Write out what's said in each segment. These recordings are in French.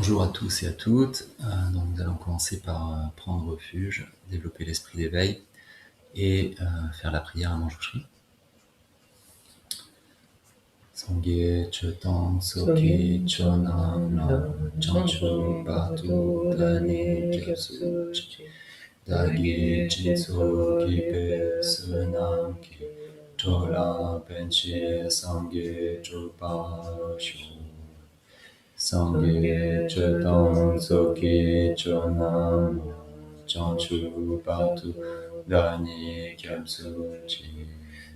Bonjour à tous et à toutes. Donc nous allons commencer par prendre refuge, développer l'esprit d'éveil et faire la prière à Manjushri. Sangye chetan soki chonam nam chanchu batu dani kyapsu dagi jinsu kipe sunam ki chola penche sangye chupa shu. Sangye chetan soki chonam chanchu batu dani kyapsu chi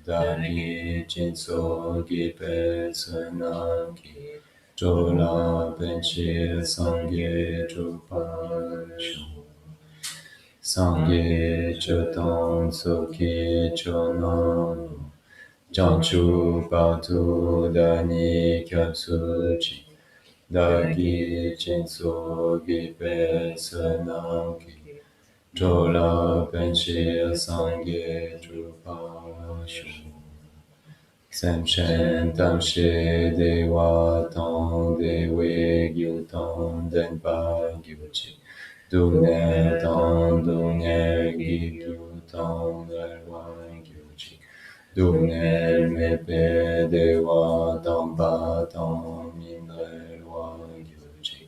dagi jinso gipe sunam ki chola penche sangye chupa shu. Sangye chetan soki chonam chanchu batu dani kyapsu chi dagi jinso gipe sunam ki chola penche sangye chupa shu. Semchen tamshe dewa tong dewe gyu tong denpa gyu chi dungne tong dungne gyu tong relwa gyu chi dungne mepe dewa tong pa tong min relwa gyu chi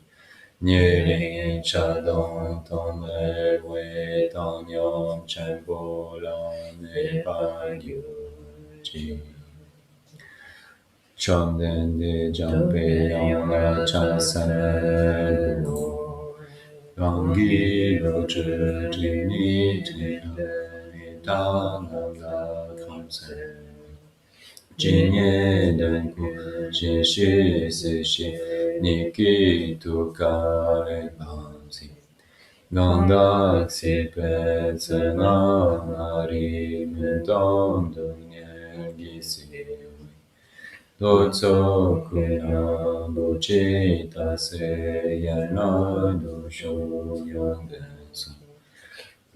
Nyering chadong tong relwe tong nyom chen po la ne pa gyu chi Chom den de jampe yang la cha san gu Rangi ro zhi ji ni ji ni ta nam la kam sen Jin ye den ku shi shi si shi ni ki tu ka e bam si Ganda si pe se na na ri min dong du nye gi si Dotso kuya buchi tase yana du shu yon densu.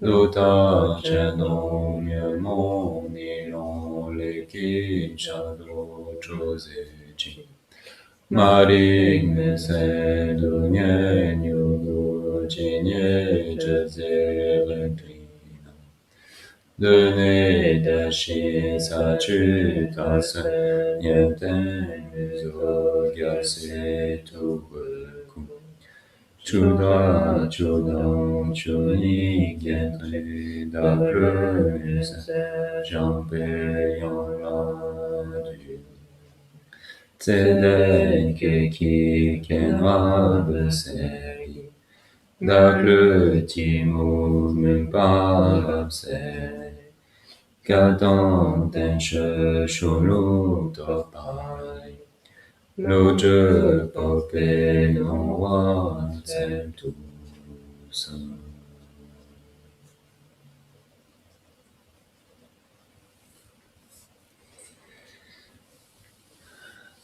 Duta chedong ye mo ni long le ki chado choze chi. Mari me se du nye nyu chi nye jeze rentrina. De de shi sa chu ta se nyen ten zo gya se tu ku. Chuda chudang chuni gen tri da plu se jampe yon la du. Tse ke ki ken wa be se ri. Da plu ti mu min pa lap se. Gardant ten che shulu to pai. Lo je pope non wa tsem tu san.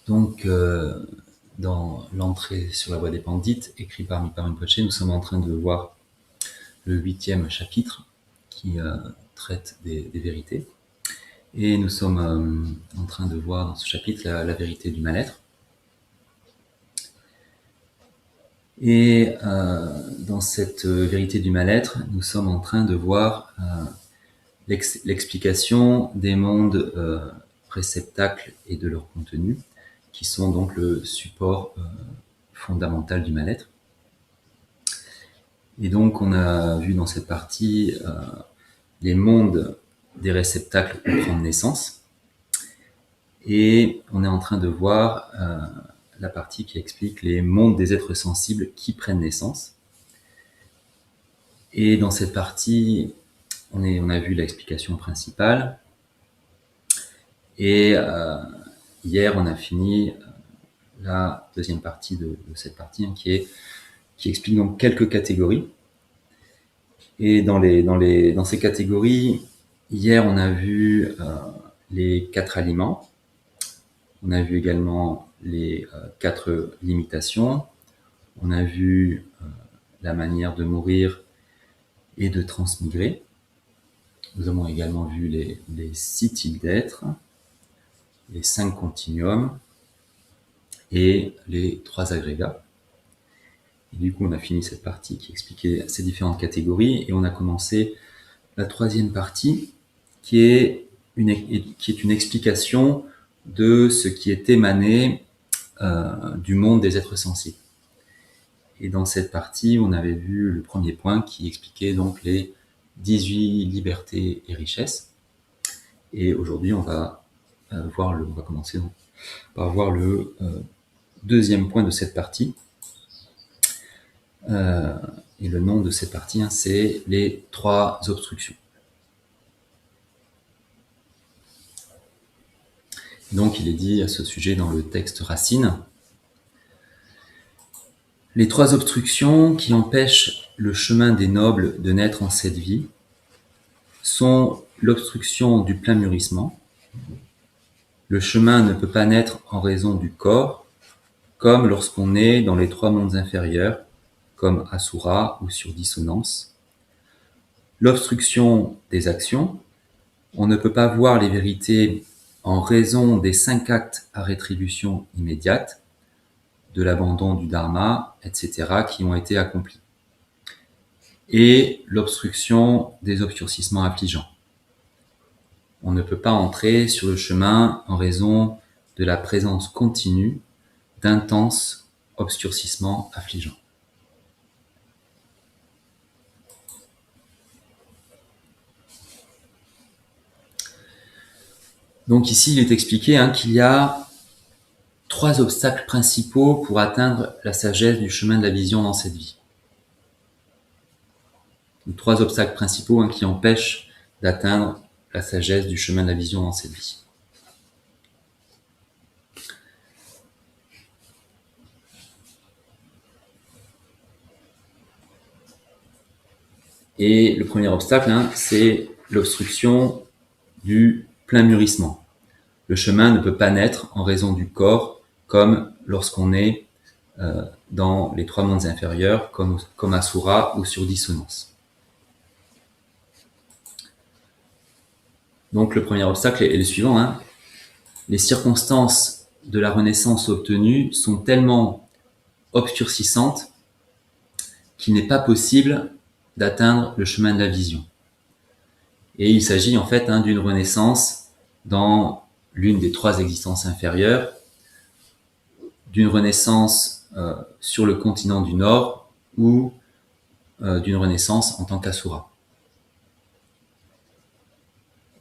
Donc, dans l'entrée sur la voie des Pandits, écrit par Mipa Rinpoche, nous sommes en train de voir le 8e chapitre qui traite des vérités. Et nous sommes en train de voir dans ce chapitre la vérité du mal-être. Et dans cette vérité du mal-être, nous sommes en train de voir l'explication des mondes réceptacles et de leur contenu, qui sont donc le support fondamental du mal-être. Et donc on a vu dans cette partie les mondes des réceptacles où prendre naissance. Et on est en train de voir la partie qui explique les mondes des êtres sensibles qui prennent naissance. Et dans cette partie, on a vu l'explication principale. Et hier, on a fini la deuxième partie de cette partie, hein, qui explique donc quelques catégories. Et dans ces catégories, hier, on a vu les 4 aliments. On a vu également les 4 limitations. On a vu la manière de mourir et de transmigrer. Nous avons également vu les 6 types d'êtres, les 5 continuums et les 3 agrégats. Et du coup, on a fini cette partie qui expliquait ces différentes catégories et on a commencé la troisième partie qui est une explication de ce qui est émané du monde des êtres sensibles. Et dans cette partie, on avait vu le premier point qui expliquait donc les 18 libertés et richesses. Et aujourd'hui, on va commencer donc par voir le deuxième point de cette partie. Et le nom de cette partie, c'est les 3 obstructions. Donc, il est dit à ce sujet dans le texte Racine. Les 3 obstructions qui empêchent le chemin des nobles de naître en cette vie sont l'obstruction du plein mûrissement. Le chemin ne peut pas naître en raison du corps, comme lorsqu'on est dans les 3 mondes inférieurs, comme Asura ou sur dissonance. L'obstruction des actions, on ne peut pas voir les vérités en raison des 5 actes à rétribution immédiate, de l'abandon du dharma, etc., qui ont été accomplis. Et l'obstruction des obscurcissements affligeants. On ne peut pas entrer sur le chemin en raison de la présence continue d'intenses obscurcissements affligeants. Donc ici, il est expliqué qu'il y a 3 obstacles principaux pour atteindre la sagesse du chemin de la vision dans cette vie. Donc, 3 obstacles principaux qui empêchent d'atteindre la sagesse du chemin de la vision dans cette vie. Et le premier obstacle, c'est l'obstruction du plein mûrissement. Le chemin ne peut pas naître en raison du corps, comme lorsqu'on est dans les 3 mondes inférieurs, comme Asura ou sur dissonance. Donc le premier obstacle est le suivant. Les circonstances de la renaissance obtenue sont tellement obscurcissantes qu'il n'est pas possible d'atteindre le chemin de la vision. Et il s'agit en fait d'une renaissance dans l'une des 3 existences inférieures, d'une renaissance sur le continent du Nord ou d'une renaissance en tant qu'Asura.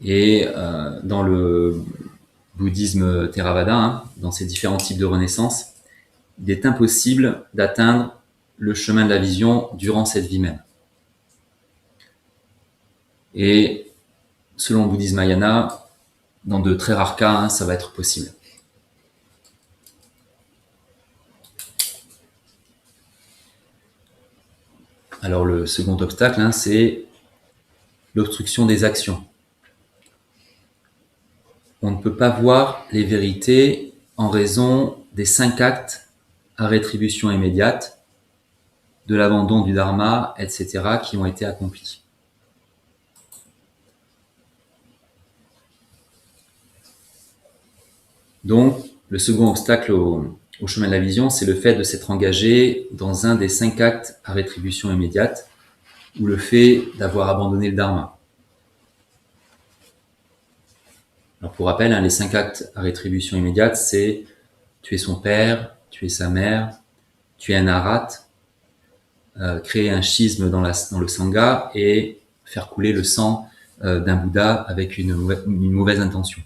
Et dans le bouddhisme Theravada, dans ces différents types de renaissance, il est impossible d'atteindre le chemin de la vision durant cette vie même. Et selon le bouddhisme Mahayana, dans de très rares cas, ça va être possible. Alors le second obstacle, c'est l'obstruction des actions. On ne peut pas voir les vérités en raison des 5 actes à rétribution immédiate, de l'abandon du dharma, etc., qui ont été accomplis. Donc, le second obstacle au chemin de la vision, c'est le fait de s'être engagé dans un des 5 actes à rétribution immédiate, ou le fait d'avoir abandonné le dharma. Alors pour rappel, les 5 actes à rétribution immédiate, c'est tuer son père, tuer sa mère, tuer un arat, créer un schisme dans le sangha et faire couler le sang d'un Bouddha avec une mauvaise intention.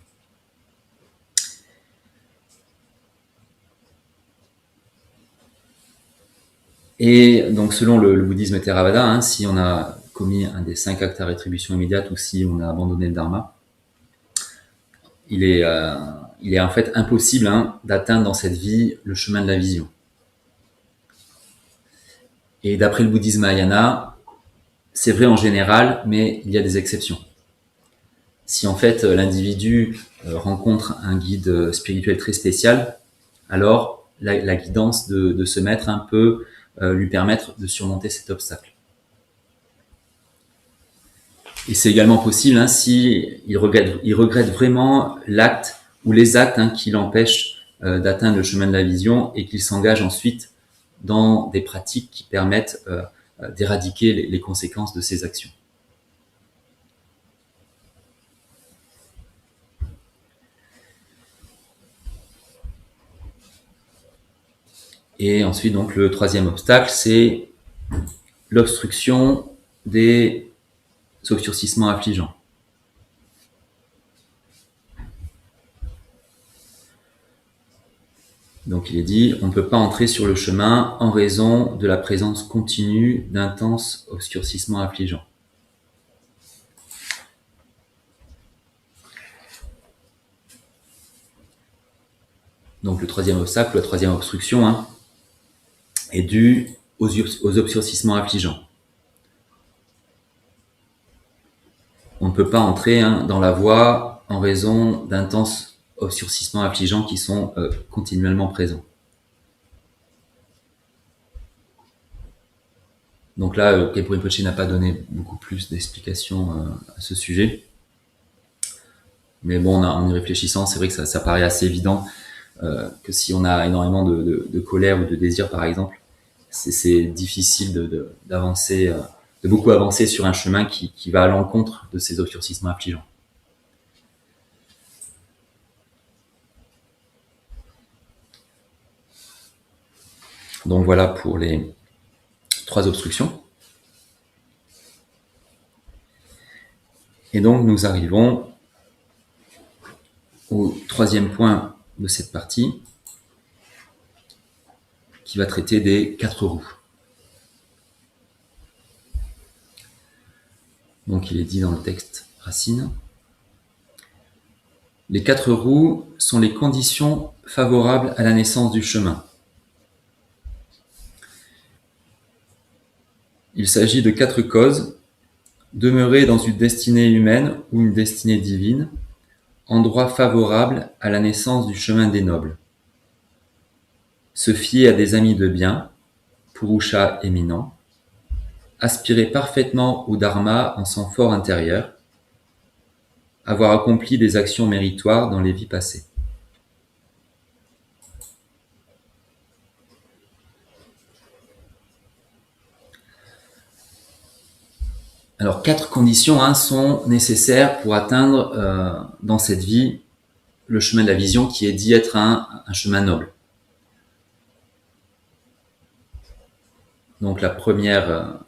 Et donc selon le bouddhisme Theravada, si on a commis un des 5 actes à rétribution immédiate ou si on a abandonné le dharma, il est en fait impossible d'atteindre dans cette vie le chemin de la vision. Et d'après le bouddhisme Mahayana, c'est vrai en général, mais il y a des exceptions. Si en fait l'individu rencontre un guide spirituel très spécial, alors la guidance de ce maître peut lui permettre de surmonter cet obstacle. Et c'est également possible si il regrette vraiment l'acte ou les actes qui l'empêchent d'atteindre le chemin de la vision et qu'il s'engage ensuite dans des pratiques qui permettent d'éradiquer les conséquences de ces actions. Et ensuite, donc, le troisième obstacle, c'est l'obstruction des obscurcissements affligeants. Donc, il est dit, on ne peut pas entrer sur le chemin en raison de la présence continue d'intenses obscurcissements affligeants. Donc, le troisième obstacle, la troisième obstruction, est due aux obscurcissements affligeants. On ne peut pas entrer dans la voie en raison d'intenses obscurcissements affligeants qui sont continuellement présents. Donc là, Khenpo Rinpoche n'a pas donné beaucoup plus d'explications à ce sujet. Mais bon, en y réfléchissant, c'est vrai que ça paraît assez évident que si on a énormément de colère ou de désir, par exemple, c'est difficile d'avancer, de beaucoup avancer sur un chemin qui va à l'encontre de ces obscurcissements affligeants. Donc voilà pour les 3 obstructions. Et donc nous arrivons au 3e point de cette partie, qui va traiter des 4 roues. Donc il est dit dans le texte Racine. Les 4 roues sont les conditions favorables à la naissance du chemin. Il s'agit de 4 causes: demeurer dans une destinée humaine ou une destinée divine, endroit favorable à la naissance du chemin des nobles, se fier à des amis de bien, Purusha éminent, aspirer parfaitement au Dharma en son fort intérieur, avoir accompli des actions méritoires dans les vies passées. Alors, 4 conditions sont nécessaires pour atteindre dans cette vie le chemin de la vision, qui est dit être un chemin noble. Donc la première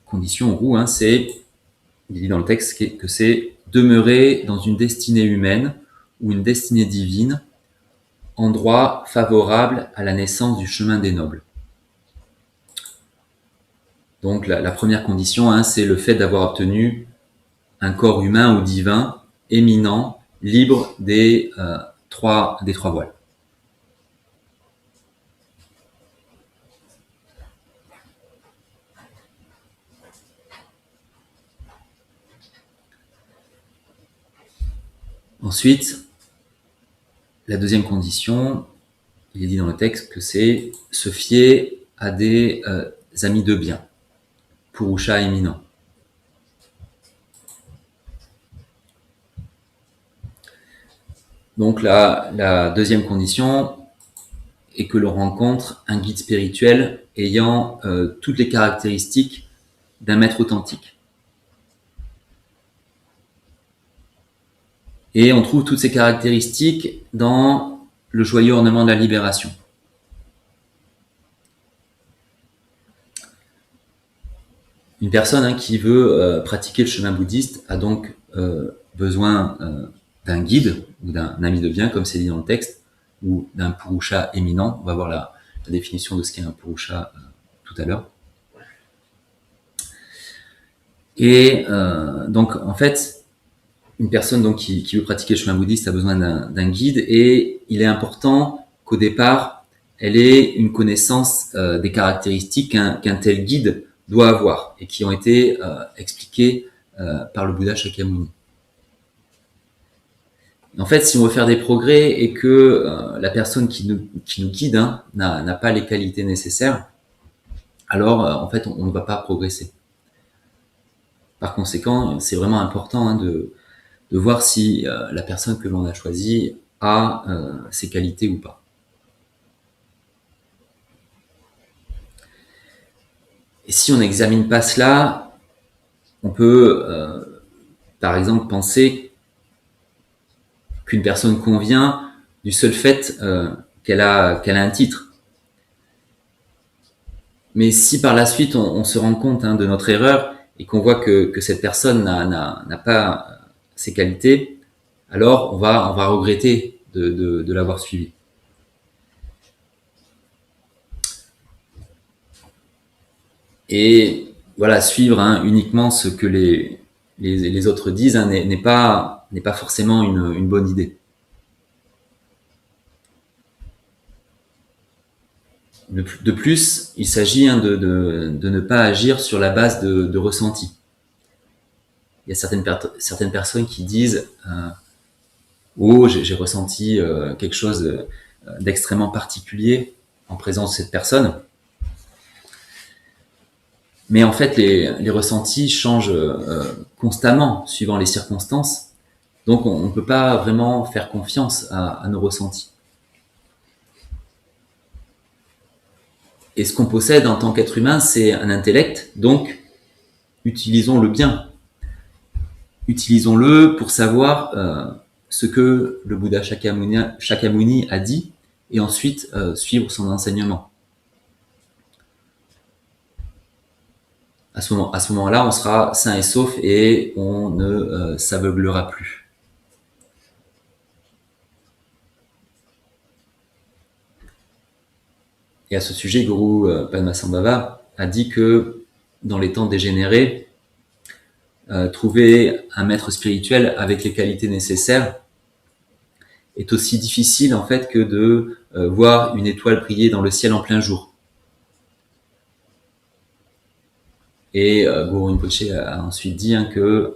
condition, roue, c'est, il dit dans le texte que c'est demeurer dans une destinée humaine ou une destinée divine, endroit favorable à la naissance du chemin des nobles. Donc la première condition, c'est le fait d'avoir obtenu un corps humain ou divin, éminent, libre des 3 voiles. Ensuite, la deuxième condition, il est dit dans le texte que c'est se fier à des amis de bien, Purusha éminent. Donc la deuxième condition est que l'on rencontre un guide spirituel ayant toutes les caractéristiques d'un maître authentique. Et on trouve toutes ces caractéristiques dans le joyeux ornement de la libération. Une personne qui veut pratiquer le chemin bouddhiste a donc besoin d'un guide ou d'un ami de bien, comme c'est dit dans le texte, ou d'un Purusha éminent. On va voir la définition de ce qu'est un Purusha tout à l'heure. Et donc en fait, une personne donc qui veut pratiquer le chemin bouddhiste a besoin d'un guide, et il est important qu'au départ, elle ait une connaissance des caractéristiques qu'un tel guide doit avoir, et qui ont été expliquées par le Bouddha Shakyamuni. En fait, si on veut faire des progrès et que la personne qui nous guide n'a pas les qualités nécessaires, alors en fait on ne va pas progresser. Par conséquent, c'est vraiment important de voir si la personne que l'on a choisie a ses qualités ou pas. Et si on n'examine pas cela, on peut, par exemple, penser qu'une personne convient du seul fait qu'elle a un titre. Mais si par la suite on se rend compte de notre erreur et qu'on voit que cette personne n'a pas ces qualités, alors on va regretter de l'avoir suivi. Et voilà, suivre uniquement ce que les autres disent n'est pas forcément une bonne idée. De plus, il s'agit de ne pas agir sur la base de ressentis. Il y a certaines personnes qui disent oh, j'ai ressenti quelque chose d'extrêmement particulier en présence de cette personne. Mais en fait, les ressentis changent constamment suivant les circonstances. Donc, on ne peut pas vraiment faire confiance à nos ressentis. Et ce qu'on possède en tant qu'être humain, c'est un intellect. Donc, utilisons-le bien. Utilisons-le pour savoir ce que le Bouddha Shakyamuni a dit et ensuite suivre son enseignement. À ce moment-là, on sera sain et sauf et on ne s'aveuglera plus. Et à ce sujet, Guru Padmasambhava a dit que dans les temps dégénérés, trouver un maître spirituel avec les qualités nécessaires est aussi difficile en fait que de voir une étoile briller dans le ciel en plein jour. Et Guru Rinpoche a ensuite dit que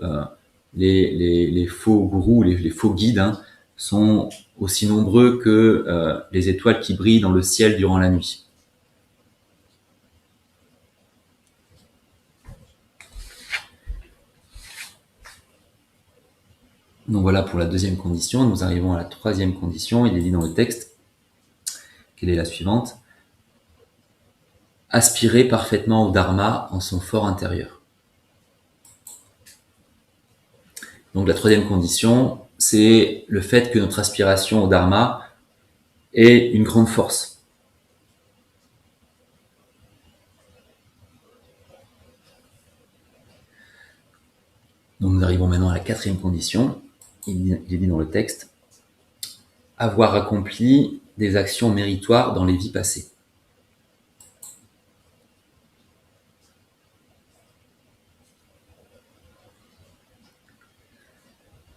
les faux gourous, les faux guides sont aussi nombreux que les étoiles qui brillent dans le ciel durant la nuit. Donc voilà pour la deuxième condition. Nous arrivons à la troisième condition. Il est dit dans le texte, quelle est la suivante? Aspirer parfaitement au Dharma en son fort intérieur. Donc la troisième condition, c'est le fait que notre aspiration au Dharma ait une grande force. Donc nous arrivons maintenant à la quatrième condition. Il est dit dans le texte, avoir accompli des actions méritoires dans les vies passées.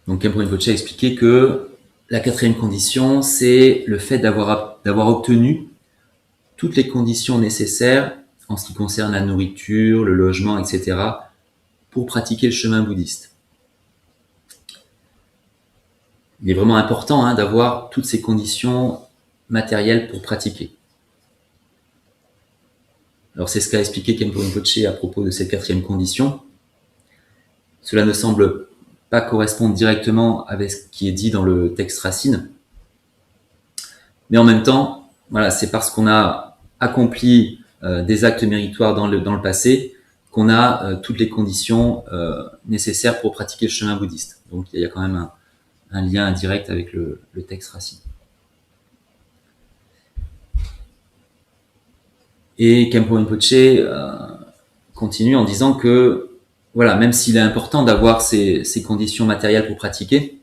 Donc Khenpo Rinpoche a expliqué que la quatrième condition, c'est le fait d'avoir obtenu toutes les conditions nécessaires en ce qui concerne la nourriture, le logement, etc., pour pratiquer le chemin bouddhiste. Il est vraiment important d'avoir toutes ces conditions matérielles pour pratiquer. Alors c'est ce qu'a expliqué Khenpo Rinpoche à propos de cette quatrième condition. Cela ne semble pas correspondre directement avec ce qui est dit dans le texte racine. Mais en même temps, voilà, c'est parce qu'on a accompli des actes méritoires dans le passé qu'on a toutes les conditions nécessaires pour pratiquer le chemin bouddhiste. Donc il y a quand même un lien indirect avec le texte racine. Et Khenpo Rinpoche continue en disant que voilà, même s'il est important d'avoir ces conditions matérielles pour pratiquer,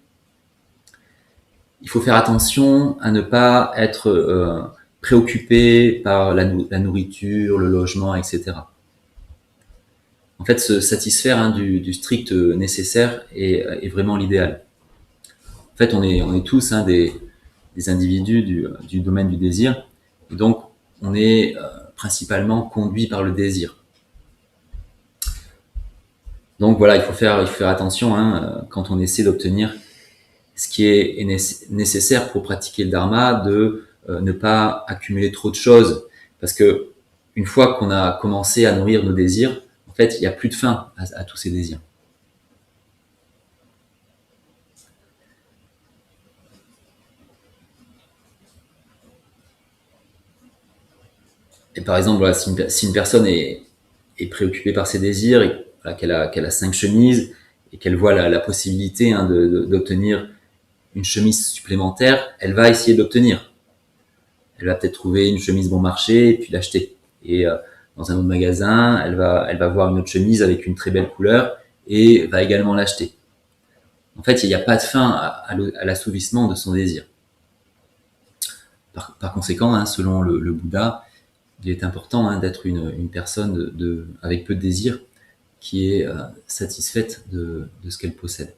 il faut faire attention à ne pas être préoccupé par la nourriture, le logement, etc. En fait, se satisfaire du strict nécessaire est vraiment l'idéal. En fait, on est tous des individus du domaine du désir, et donc on est principalement conduit par le désir. Donc voilà, il faut faire attention quand on essaie d'obtenir ce qui est nécessaire pour pratiquer le dharma, de ne pas accumuler trop de choses, parce que une fois qu'on a commencé à nourrir nos désirs, en fait, il n'y a plus de fin à tous ces désirs. Et par exemple, voilà, si une personne est est préoccupée par ses désirs, et voilà, qu'elle a 5 chemises, et qu'elle voit la possibilité d'obtenir une chemise supplémentaire, elle va essayer d'obtenir. Elle va peut-être trouver une chemise bon marché et puis l'acheter. Et dans un autre magasin, elle va voir une autre chemise avec une très belle couleur et va également l'acheter. En fait, il n'y a pas de fin à l'assouvissement de son désir. Par conséquent, selon le Bouddha, il est important d'être une personne avec peu de désir qui est satisfaite de ce qu'elle possède.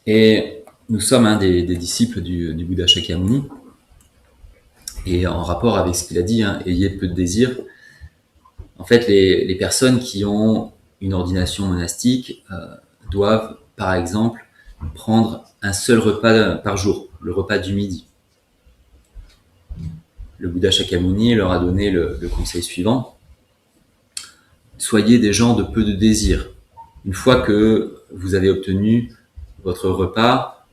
Et nous sommes des disciples du Bouddha Shakyamuni. Et en rapport avec ce qu'il a dit, ayez peu de désir. En fait, les personnes qui ont une ordination monastique doivent, par exemple, prendre un seul repas par jour, le repas du midi. Le Bouddha Shakyamuni leur a donné le conseil suivant. Soyez des gens de peu de désir. Une fois que vous avez obtenu votre repas,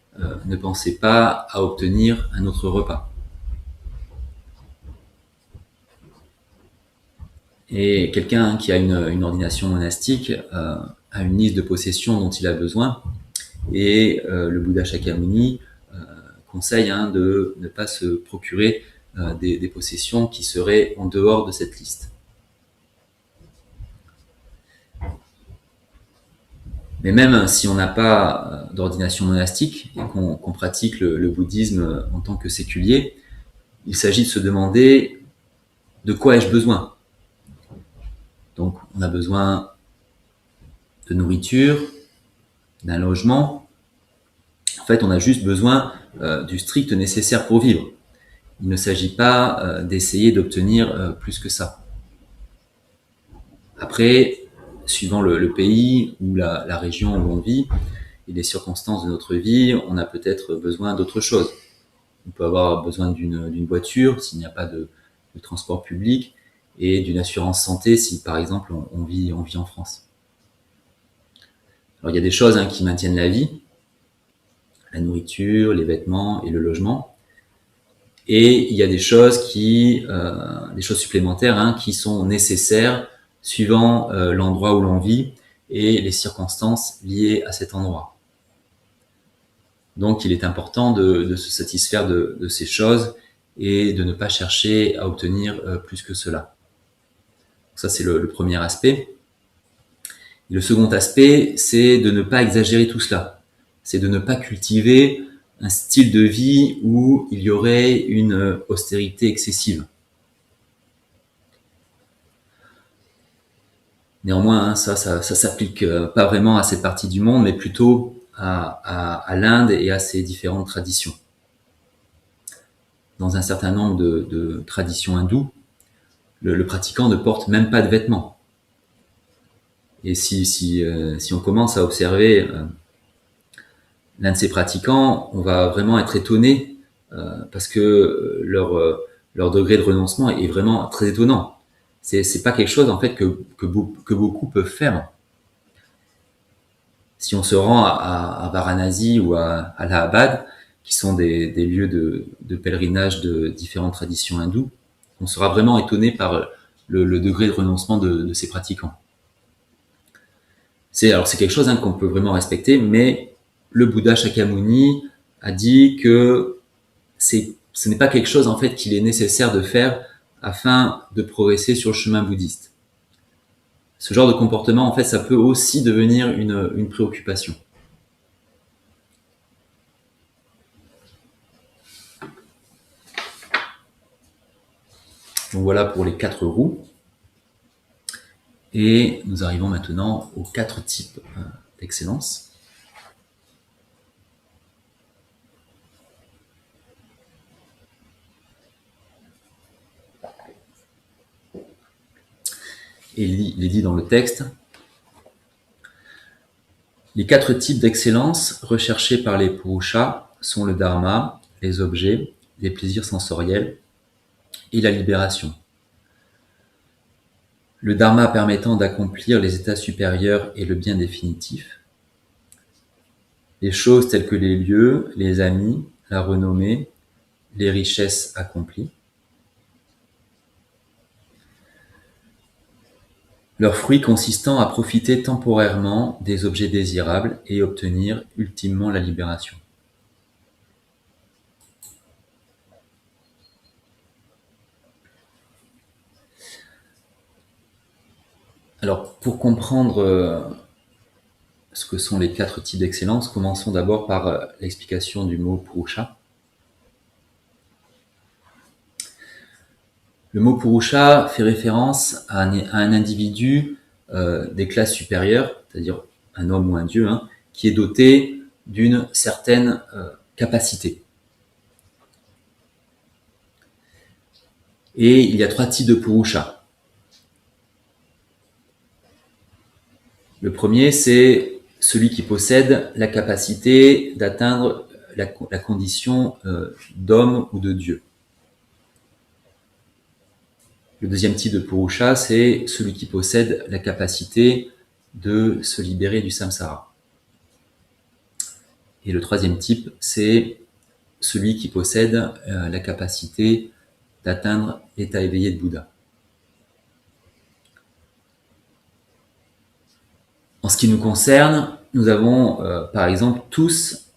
ne pensez pas à obtenir un autre repas. Et quelqu'un qui a une ordination monastique a une liste de possessions dont il a besoin, et le Bouddha Shakyamuni conseille de ne pas se procurer des possessions qui seraient en dehors de cette liste. Mais même si on n'a pas d'ordination monastique et qu'on pratique le bouddhisme en tant que séculier, il s'agit de se demander de quoi ai-je besoin. Donc on a besoin de nourriture, d'un logement. En fait, on a juste besoin du strict nécessaire pour vivre. Il ne s'agit pas d'essayer d'obtenir plus que ça. Après, suivant le pays ou la région où on vit et les circonstances de notre vie, on a peut-être besoin d'autre chose. On peut avoir besoin d'une voiture s'il n'y a pas de transport public, et d'une assurance santé si, par exemple, on vit en France. Alors, il y a des choses qui maintiennent la vie, la nourriture, les vêtements et le logement. Et il y a des choses des choses supplémentaires qui sont nécessaires suivant l'endroit où l'on vit et les circonstances liées à cet endroit. Donc, il est important de se satisfaire de ces choses et de ne pas chercher à obtenir plus que cela. Ça, c'est le premier aspect. Et le second aspect, c'est de ne pas exagérer tout cela. C'est de ne pas cultiver un style de vie où il y aurait une austérité excessive. Néanmoins, ça s'applique pas vraiment à cette partie du monde, mais plutôt à l'Inde et à ses différentes traditions. Dans un certain nombre de traditions hindoues, le pratiquant ne porte même pas de vêtements. Et si on commence à observer l'un de ces pratiquants, on va vraiment être étonné parce que leur degré de renoncement est vraiment très étonnant. C'est pas quelque chose en fait que beaucoup peuvent faire. Si on se rend à Varanasi ou à Allahabad, qui sont des lieux de pèlerinage de différentes traditions hindoues, on sera vraiment étonné par le degré de renoncement de ces pratiquants. C'est quelque chose qu'on peut vraiment respecter, mais le Bouddha Shakyamuni a dit que ce n'est pas quelque chose en fait qu'il est nécessaire de faire afin de progresser sur le chemin bouddhiste. Ce genre de comportement, en fait, ça peut aussi devenir une préoccupation. Donc voilà pour les 4 roues. Et nous arrivons maintenant aux 4 types d'excellence. Et il est dit dans le texte: les 4 types d'excellence recherchés par les Purushas sont le dharma, les objets, les plaisirs sensoriels et la libération. Le dharma permettant d'accomplir les états supérieurs et le bien définitif. Les choses telles que les lieux, les amis, la renommée, les richesses accomplies. Leur fruit consistant à profiter temporairement des objets désirables et obtenir ultimement la libération. Alors, pour comprendre ce que sont les 4 types d'excellence, commençons d'abord par l'explication du mot Purusha. Le mot Purusha fait référence à un individu des classes supérieures, c'est-à-dire un homme ou un dieu, qui est doté d'une certaine capacité. Et il y a 3 types de Purusha. Le premier, c'est celui qui possède la capacité d'atteindre la condition d'homme ou de dieu. Le deuxième type de Purusha, c'est celui qui possède la capacité de se libérer du samsara. Et le troisième type, c'est celui qui possède la capacité d'atteindre l'état éveillé de Bouddha. En ce qui nous concerne, nous avons par exemple tous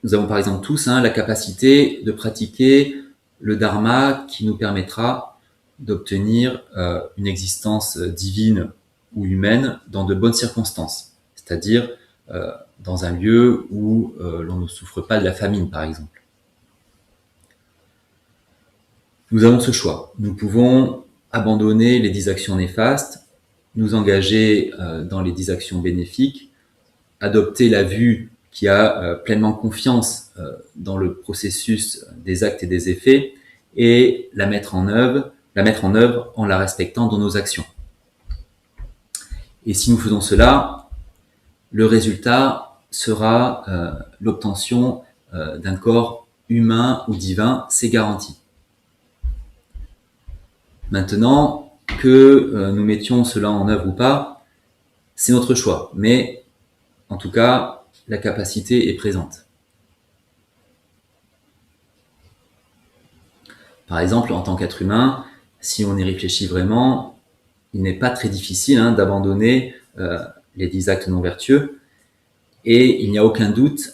la capacité de pratiquer le dharma qui nous permettra d'obtenir une existence divine ou humaine dans de bonnes circonstances, c'est-à-dire dans un lieu où l'on ne souffre pas de la famine, par exemple. Nous avons ce choix. Nous pouvons abandonner les 10 actions néfastes, nous engager dans les 10 actions bénéfiques, adopter la vue qui a pleinement confiance dans le processus des actes et des effets et la mettre en œuvre en la respectant dans nos actions. Et si nous faisons cela, le résultat sera l'obtention d'un corps humain ou divin, c'est garanti. Maintenant, que nous mettions cela en œuvre ou pas, c'est notre choix. Mais en tout cas, la capacité est présente. Par exemple, en tant qu'être humain, si on y réfléchit vraiment, il n'est pas très difficile d'abandonner les 10 actes non vertueux. Et il n'y a aucun doute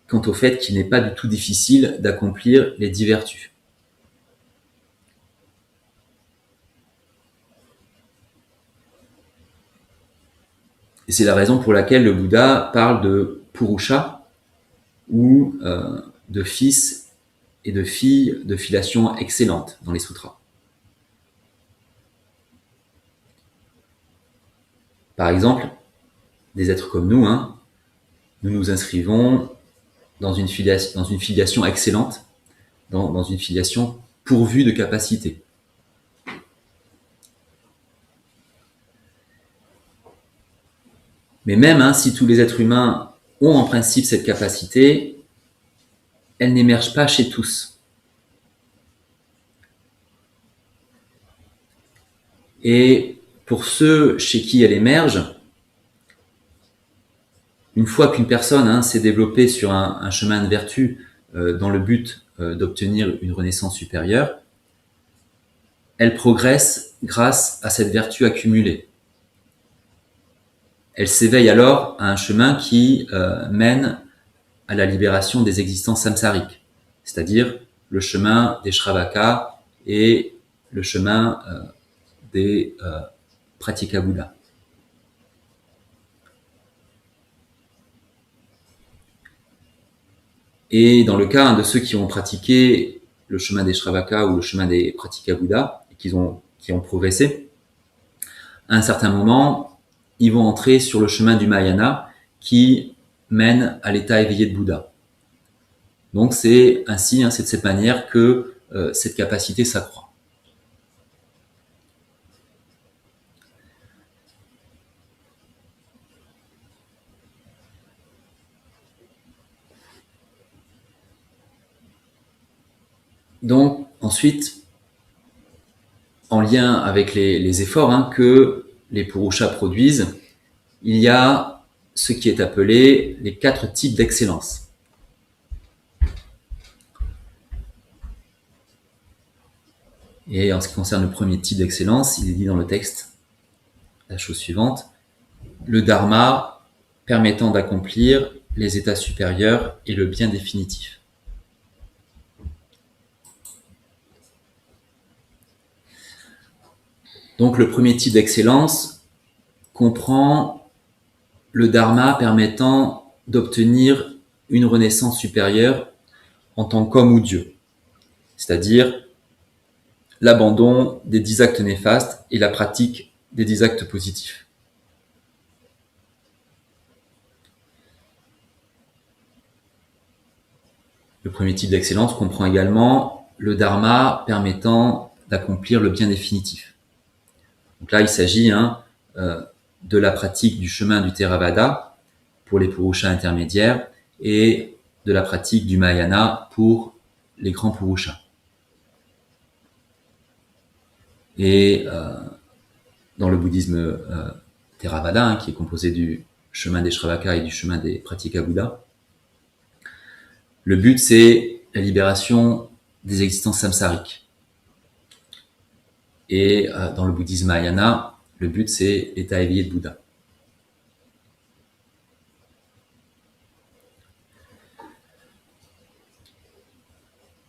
quant au fait qu'il n'est pas du tout difficile d'accomplir les 10 vertus. Et c'est la raison pour laquelle le Bouddha parle de Purusha, ou de fils et de filles de filiation excellente dans les sutras. Par exemple, des êtres comme nous, nous nous inscrivons dans une filiation excellente, dans une filiation pourvue de capacités. Mais même si tous les êtres humains ont en principe cette capacité, elle n'émerge pas chez tous. Et pour ceux chez qui elle émerge, une fois qu'une personne s'est développée sur un chemin de vertu dans le but d'obtenir une renaissance supérieure, elle progresse grâce à cette vertu accumulée. Elle s'éveille alors à un chemin qui mène à la libération des existences samsariques, c'est-à-dire le chemin des Shravaka et le chemin des Pratyeka Buddha. Et dans le cas de ceux qui ont pratiqué le chemin des Shravaka ou le chemin des Pratyeka Buddha, et qui ont progressé, à un certain moment, ils vont entrer sur le chemin du Mahayana qui mène à l'état éveillé de Bouddha. Donc c'est ainsi, c'est de cette manière que cette capacité s'accroît. Donc ensuite, en lien avec les efforts que les Purushas produisent, il y a ce qui est appelé les 4 types d'excellence. Et en ce qui concerne le premier type d'excellence, il est dit dans le texte la chose suivante: le dharma permettant d'accomplir les états supérieurs et le bien définitif. Donc le premier type d'excellence comprend le dharma permettant d'obtenir une renaissance supérieure en tant qu'homme ou Dieu, c'est-à-dire l'abandon des 10 actes néfastes et la pratique des 10 actes positifs. Le premier type d'excellence comprend également le dharma permettant d'accomplir le bien définitif. Donc là, il s'agit de la pratique du chemin du Theravada pour les Purusha intermédiaires et de la pratique du Mahayana pour les grands Purusha. Et dans le bouddhisme Theravada, qui est composé du chemin des Shravaka et du chemin des Pratyeka Buddha, le but c'est la libération des existences samsariques. Et dans le bouddhisme Mahayana, le but c'est l'état éveillé de Bouddha.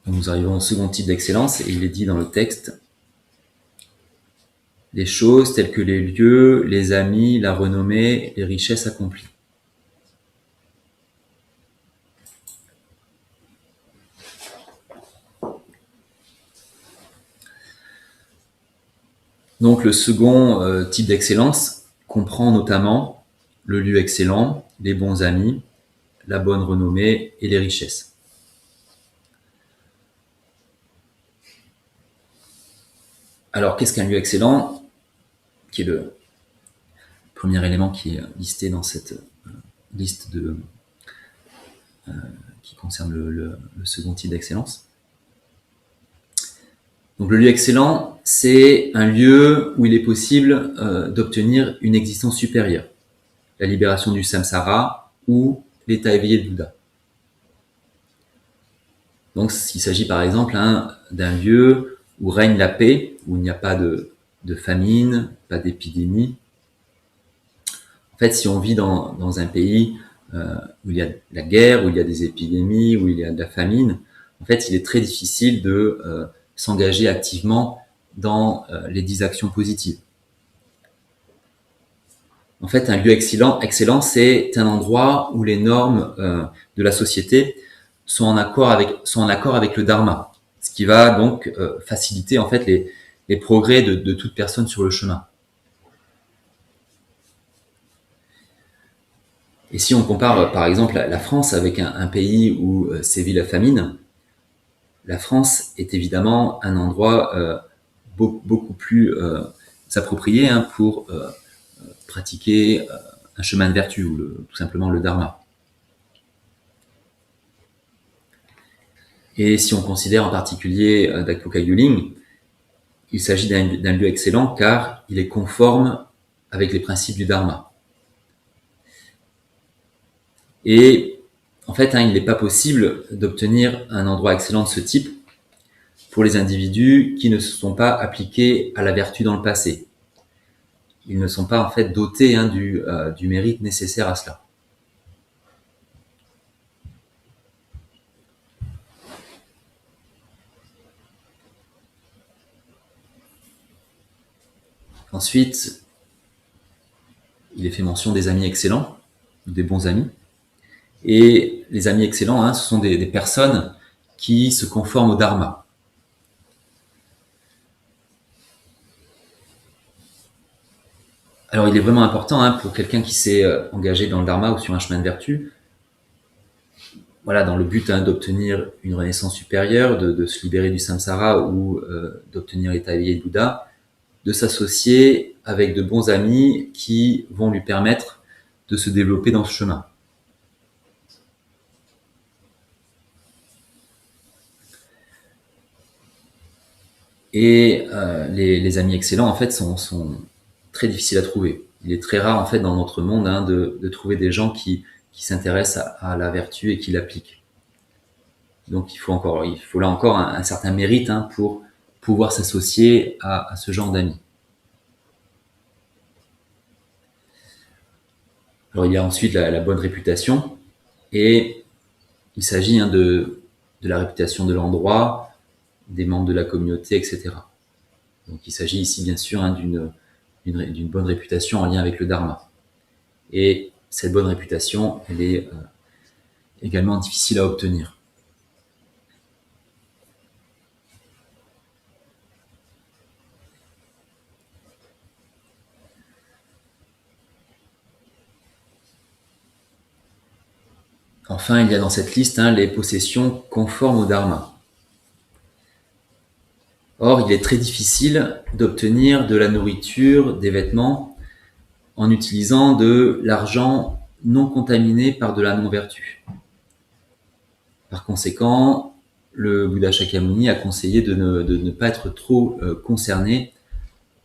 Donc nous arrivons au second type d'excellence, et il est dit dans le texte: les choses telles que les lieux, les amis, la renommée, les richesses accomplies. Donc le second type d'excellence comprend notamment le lieu excellent, les bons amis, la bonne renommée et les richesses. Alors qu'est-ce qu'un lieu excellent, qui est le premier élément qui est listé dans cette liste qui concerne le second type d'excellence? Donc le lieu excellent, c'est un lieu où il est possible d'obtenir une existence supérieure, la libération du samsara ou l'état éveillé de Bouddha. Donc il s'agit par exemple d'un lieu où règne la paix, où il n'y a pas de famine, pas d'épidémie. En fait, si on vit dans un pays où il y a de la guerre, où il y a des épidémies, où il y a de la famine, en fait, il est très difficile de s'engager activement dans les 10 actions positives. En fait, un lieu excellent, c'est un endroit où les normes de la société sont en accord avec le dharma, ce qui va donc faciliter en fait les progrès de toute personne sur le chemin. Et si on compare par exemple la France avec un pays où sévit la famine, la France est évidemment un endroit beaucoup plus approprié pour pratiquer un chemin de vertu, ou tout simplement le dharma. Et si on considère en particulier Dakpoka Yuling, il s'agit d'un lieu excellent car il est conforme avec les principes du dharma. Et en fait, il n'est pas possible d'obtenir un endroit excellent de ce type pour les individus qui ne se sont pas appliqués à la vertu dans le passé. Ils ne sont pas en fait dotés du mérite nécessaire à cela. Ensuite, il est fait mention des amis excellents, des bons amis. Et les amis excellents, ce sont des personnes qui se conforment au dharma. Alors il est vraiment important pour quelqu'un qui s'est engagé dans le dharma ou sur un chemin de vertu, voilà, dans le but d'obtenir une renaissance supérieure, de se libérer du samsara ou d'obtenir l'état éveillé de Bouddha, de s'associer avec de bons amis qui vont lui permettre de se développer dans ce chemin. Et les amis excellents en fait sont très difficiles à trouver. Il est très rare en fait dans notre monde de trouver des gens qui s'intéressent à la vertu et qui l'appliquent. Donc il faut là encore un certain mérite pour pouvoir s'associer à ce genre d'amis. Alors il y a ensuite la bonne réputation, et il s'agit de la réputation de l'endroit, des membres de la communauté, etc. Donc il s'agit ici bien sûr d'une bonne réputation en lien avec le dharma. Et cette bonne réputation, elle est également difficile à obtenir. Enfin, il y a dans cette liste les possessions conformes au dharma. Or, il est très difficile d'obtenir de la nourriture, des vêtements, en utilisant de l'argent non contaminé par de la non-vertu. Par conséquent, le Bouddha Shakyamuni a conseillé de ne pas être trop concerné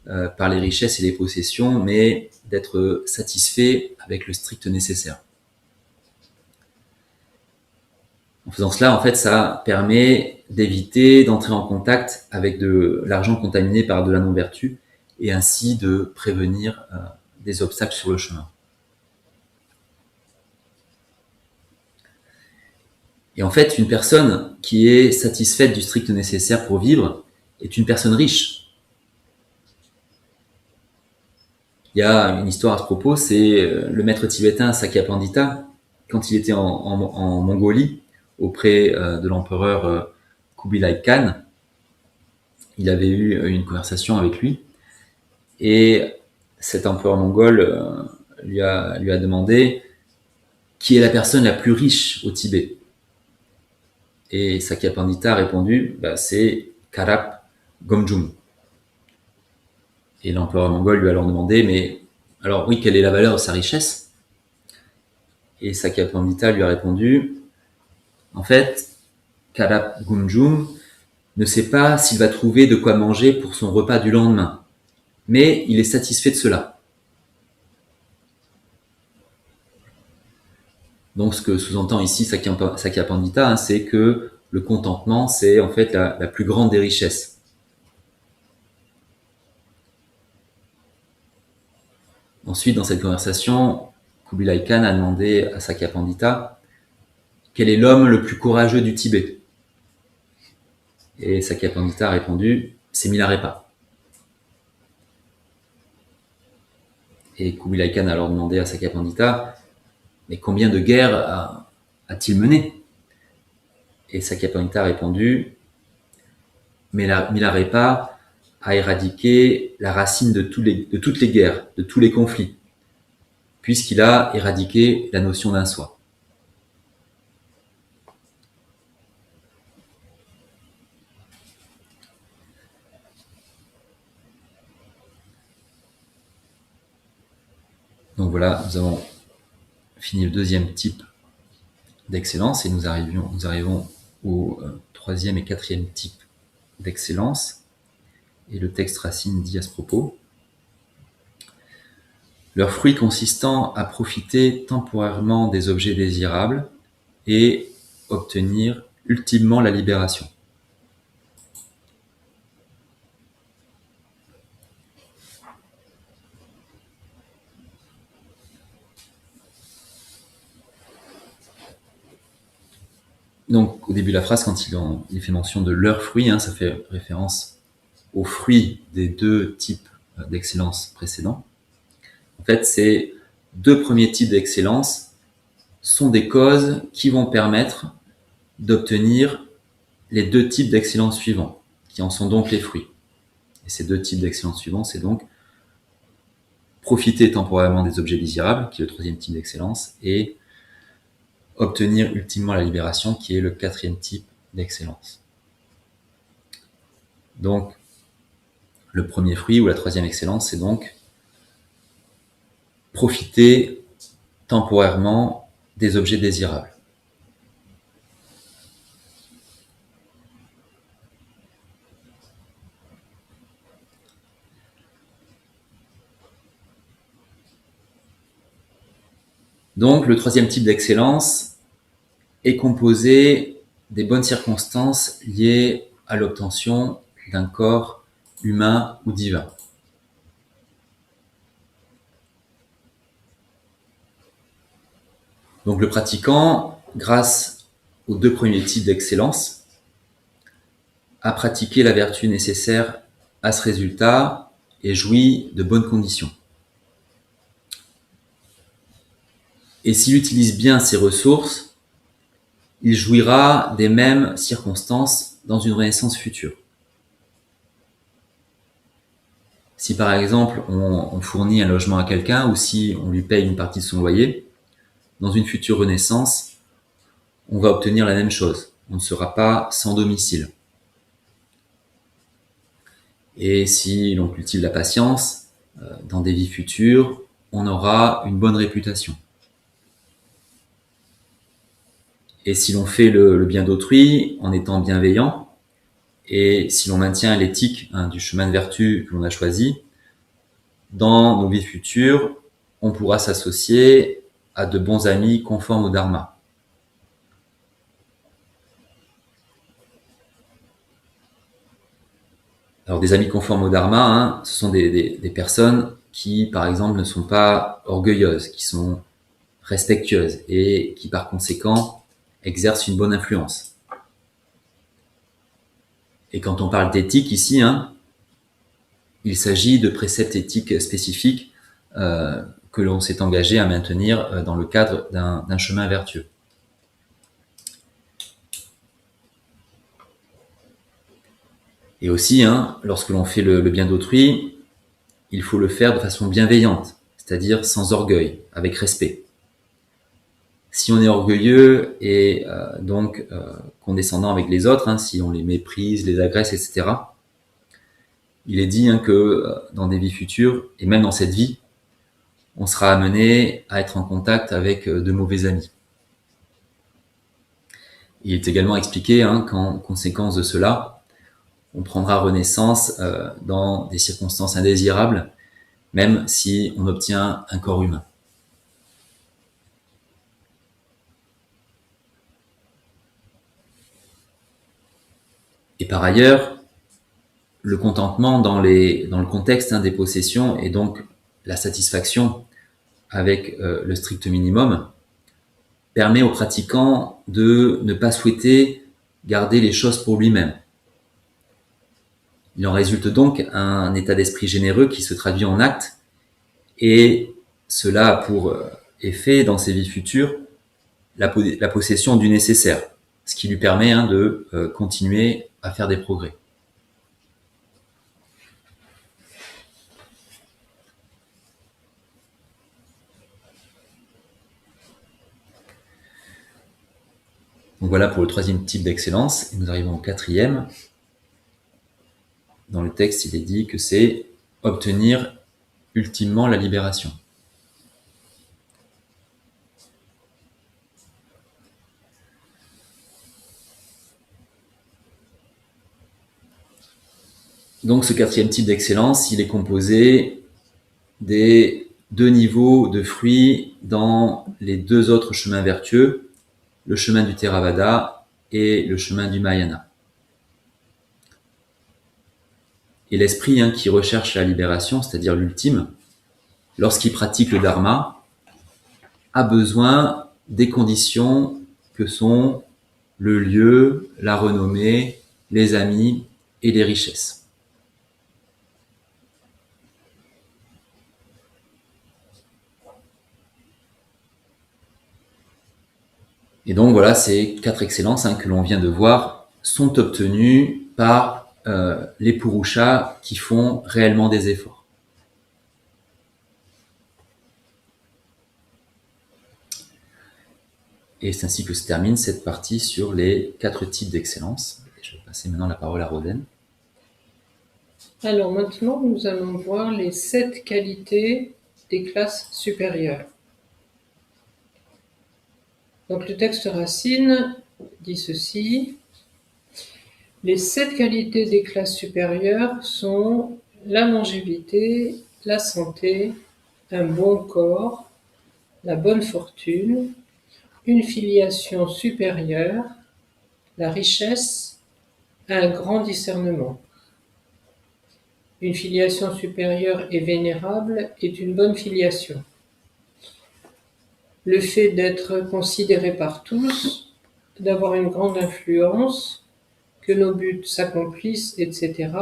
par les richesses et les possessions, mais d'être satisfait avec le strict nécessaire. En faisant cela, en fait, ça permet d'éviter d'entrer en contact avec de l'argent contaminé par de la non-vertu, et ainsi de prévenir des obstacles sur le chemin. Et en fait, une personne qui est satisfaite du strict nécessaire pour vivre est une personne riche. Il y a une histoire à ce propos, c'est le maître tibétain Sakya Pandita, quand il était en Mongolie, auprès de l'empereur Kubilai Khan. Il avait eu une conversation avec lui, et cet empereur mongol lui a demandé qui est la personne la plus riche au Tibet. Et Sakya Pandita a répondu, c'est Karap Gomjung. Et l'empereur mongol lui a alors demandé, mais alors oui, quelle est la valeur de sa richesse? Et Sakya Pandita lui a répondu, en fait, Karap Gomjung ne sait pas s'il va trouver de quoi manger pour son repas du lendemain, mais il est satisfait de cela. Donc ce que sous-entend ici Sakya Pandita, c'est que le contentement, c'est en fait la plus grande des richesses. Ensuite, dans cette conversation, Kubilai Khan a demandé à Sakya Pandita quel est l'homme le plus courageux du Tibet. Et Sakya Pandita a répondu, c'est Milarepa. Et Kubilai Khan a alors demandé à Sakya Pandita, mais combien de guerres a-t-il mené? Et Sakya Pandita a répondu, Milarepa a éradiqué la racine de toutes les guerres, de tous les conflits, puisqu'il a éradiqué la notion d'un soi. Donc voilà, nous avons fini le deuxième type d'excellence, et nous arrivons au troisième et quatrième type d'excellence. Et le texte Racine dit à ce propos, leur fruit consistant à profiter temporairement des objets désirables et obtenir ultimement la libération. Donc, au début de la phrase, quand il fait mention de leurs fruits, ça fait référence aux fruits des deux types d'excellence précédents. En fait, ces deux premiers types d'excellence sont des causes qui vont permettre d'obtenir les deux types d'excellence suivants, qui en sont donc les fruits. Et ces deux types d'excellence suivants, c'est donc profiter temporairement des objets désirables, qui est le troisième type d'excellence, et obtenir ultimement la libération, qui est le quatrième type d'excellence. Donc, le premier fruit ou la troisième excellence, c'est donc profiter temporairement des objets désirables. Donc, le troisième type d'excellence est composé des bonnes circonstances liées à l'obtention, d'un corps humain ou divin. Donc le pratiquant, grâce aux deux premiers types d'excellence, a pratiqué la vertu nécessaire à ce résultat et jouit de bonnes conditions. Et s'il utilise bien ses ressources, il jouira des mêmes circonstances dans une renaissance future. Si par exemple on fournit un logement à quelqu'un ou si on lui paye une partie de son loyer, dans une future renaissance, on va obtenir la même chose. On ne sera pas sans domicile. Et si l'on cultive la patience, dans des vies futures, on aura une bonne réputation. Et si l'on fait le bien d'autrui en étant bienveillant, et si l'on maintient l'éthique du chemin de vertu que l'on a choisi, dans nos vies futures, on pourra s'associer à de bons amis conformes au Dharma. Alors des amis conformes au Dharma, ce sont des personnes qui, par exemple, ne sont pas orgueilleuses, qui sont respectueuses et qui, par conséquent, exercent une bonne influence. Et quand on parle d'éthique ici, il s'agit de préceptes éthiques spécifiques que l'on s'est engagé à maintenir dans le cadre d'un chemin vertueux. Et aussi, lorsque l'on fait le bien d'autrui, il faut le faire de façon bienveillante, c'est-à-dire sans orgueil, avec respect. Si on est orgueilleux et donc condescendant avec les autres, si on les méprise, les agresse, etc., il est dit que dans des vies futures, et même dans cette vie, on sera amené à être en contact avec de mauvais amis. Il est également expliqué qu'en conséquence de cela, on prendra renaissance dans des circonstances indésirables, même si on obtient un corps humain. Et par ailleurs, le contentement dans le contexte des possessions et donc la satisfaction avec le strict minimum permet au pratiquant de ne pas souhaiter garder les choses pour lui-même. Il en résulte donc un état d'esprit généreux qui se traduit en actes et cela a pour effet dans ses vies futures la possession du nécessaire, ce qui lui permet de continuer à faire des progrès. Donc voilà pour le troisième type d'excellence. Et nous arrivons au quatrième. Dans le texte, il est dit que c'est obtenir ultimement la libération. Donc ce quatrième type d'excellence, il est composé des deux niveaux de fruits dans les deux autres chemins vertueux, le chemin du Theravada et le chemin du Mahayana. Et l'esprit qui recherche la libération, c'est-à-dire l'ultime, lorsqu'il pratique le Dharma, a besoin des conditions que sont le lieu, la renommée, les amis et les richesses. Et donc voilà, ces quatre excellences que l'on vient de voir sont obtenues par les Purushas qui font réellement des efforts. Et c'est ainsi que se termine cette partie sur les quatre types d'excellence. Je vais passer maintenant la parole à Roden. Alors maintenant, nous allons voir les 7 qualités des classes supérieures. Donc le texte racine dit ceci. Les 7 qualités des classes supérieures sont la longévité, la santé, un bon corps, la bonne fortune, une filiation supérieure, la richesse, un grand discernement. une filiation supérieure et vénérable est une bonne filiation. Le fait d'être considéré par tous, d'avoir une grande influence, que nos buts s'accomplissent, etc.,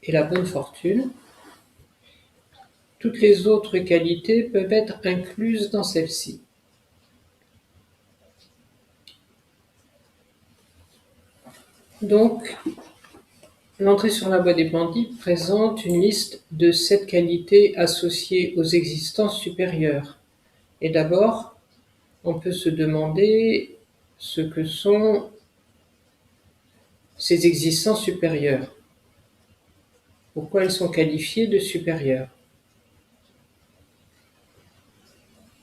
et la bonne fortune. Toutes les autres qualités peuvent être incluses dans celle-ci. Donc, l'entrée sur la voie des bandits présente une liste de 7 qualités associées aux existences supérieures. Et d'abord, on peut se demander ce que sont ces existences supérieures. Pourquoi elles sont qualifiées de supérieures?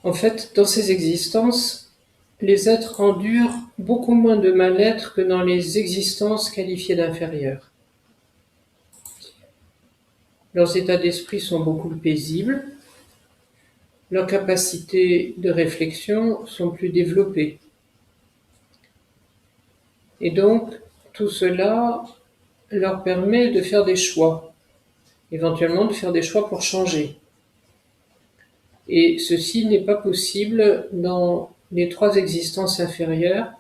En fait, dans ces existences, les êtres endurent beaucoup moins de mal-être que dans les existences qualifiées d'inférieures. Leurs états d'esprit sont beaucoup plus paisibles, leurs capacités de réflexion sont plus développées. Et donc, tout cela leur permet de faire des choix, éventuellement de faire des choix pour changer. Et ceci n'est pas possible dans les 3 existences inférieures,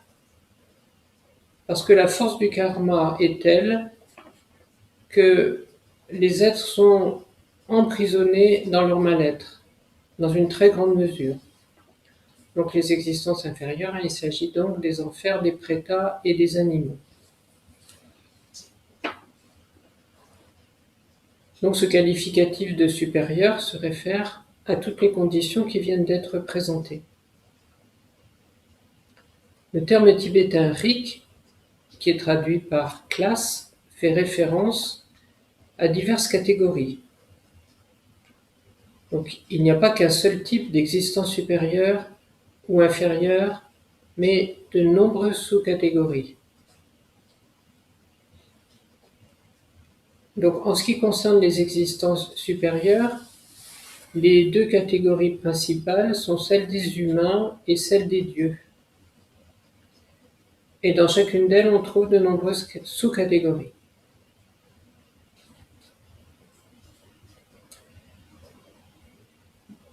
parce que la force du karma est telle que les êtres sont emprisonnés dans leur mal-être, dans une très grande mesure. Donc les existences inférieures, il s'agit donc des enfers, des prétas et des animaux. Donc ce qualificatif de supérieur se réfère à toutes les conditions qui viennent d'être présentées. Le terme tibétain rik, qui est traduit par classe, fait référence à diverses catégories. Donc il n'y a pas qu'un seul type d'existence supérieure ou inférieure, mais de nombreuses sous-catégories. Donc en ce qui concerne les existences supérieures, les 2 catégories principales sont celles des humains et celles des dieux. Et dans chacune d'elles, on trouve de nombreuses sous-catégories.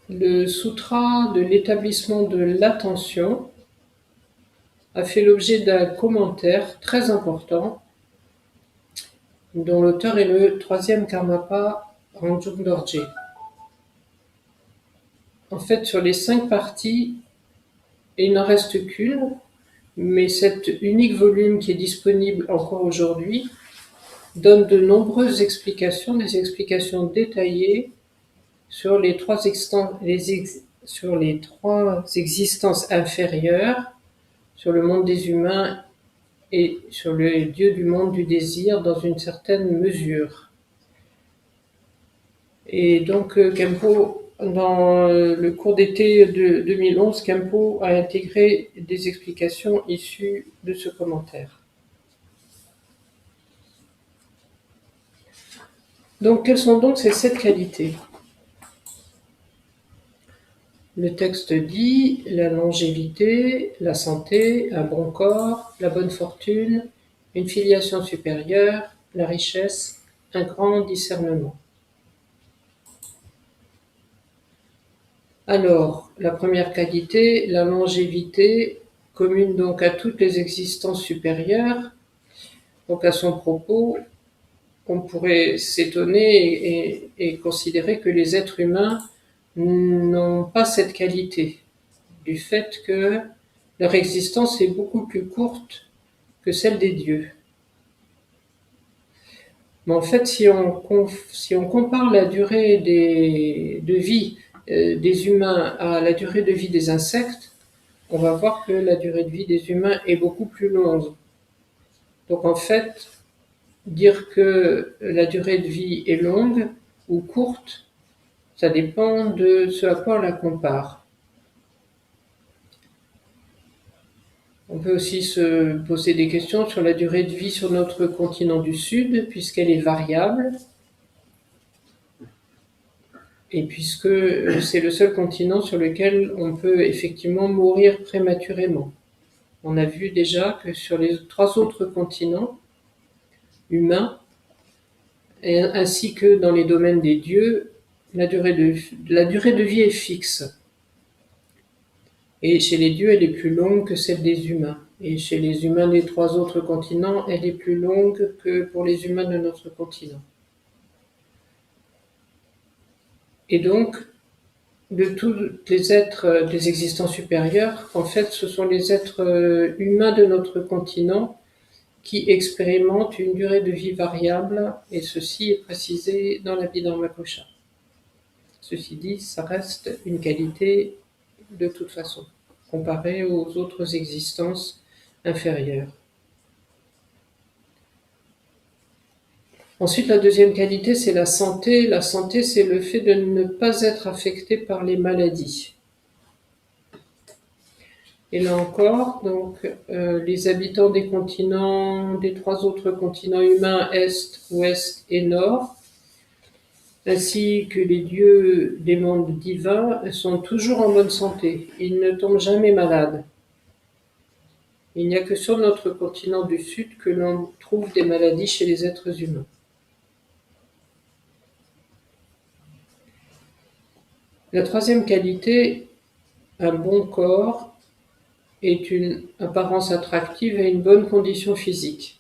Le sutra de l'établissement de l'attention a fait l'objet d'un commentaire très important dont l'auteur est le 3e Karmapa Rangjung Dorje. En fait, sur les 5 parties, il n'en reste qu'une, mais cet unique volume qui est disponible encore aujourd'hui donne de nombreuses explications, des explications détaillées sur les 3 existences inférieures, sur le monde des humains et sur le dieu du monde du désir dans une certaine mesure. Et donc Khenpo, dans le cours d'été de 2011, Khenpo a intégré des explications issues de ce commentaire. Donc quelles sont donc ces 7 qualités? Le texte dit la longévité, la santé, un bon corps, la bonne fortune, une filiation supérieure, la richesse, un grand discernement. Alors, la première qualité, la longévité, commune donc à toutes les existences supérieures. Donc à son propos, on pourrait s'étonner et considérer que les êtres humains n'ont pas cette qualité, du fait que leur existence est beaucoup plus courte que celle des dieux. Mais en fait, si on compare la durée de vie des humains à la durée de vie des insectes, on va voir que la durée de vie des humains est beaucoup plus longue. Donc en fait, dire que la durée de vie est longue ou courte, ça dépend de ce à quoi on la compare. On peut aussi se poser des questions sur la durée de vie sur notre continent du Sud, puisqu'elle est variable, et puisque c'est le seul continent sur lequel on peut effectivement mourir prématurément. On a vu déjà que sur les 3 autres continents humains, ainsi que dans les domaines des dieux, la durée de vie est fixe. Et chez les dieux, elle est plus longue que celle des humains. Et chez les humains des 3 autres continents, elle est plus longue que pour les humains de notre continent. Et donc, de tous les êtres des existences supérieures, en fait, ce sont les êtres humains de notre continent qui expérimentent une durée de vie variable, et ceci est précisé dans l'Abhidharma-koša. Ceci dit, ça reste une qualité de toute façon, comparée aux autres existences inférieures. Ensuite, la deuxième qualité, c'est la santé. La santé, c'est le fait de ne pas être affecté par les maladies. Et là encore, donc, les habitants des continents, des 3 autres continents humains, Est, Ouest et Nord, ainsi que les dieux des mondes divins, sont toujours en bonne santé. Ils ne tombent jamais malades. Il n'y a que sur notre continent du Sud que l'on trouve des maladies chez les êtres humains. La troisième qualité, un bon corps, est une apparence attractive et une bonne condition physique.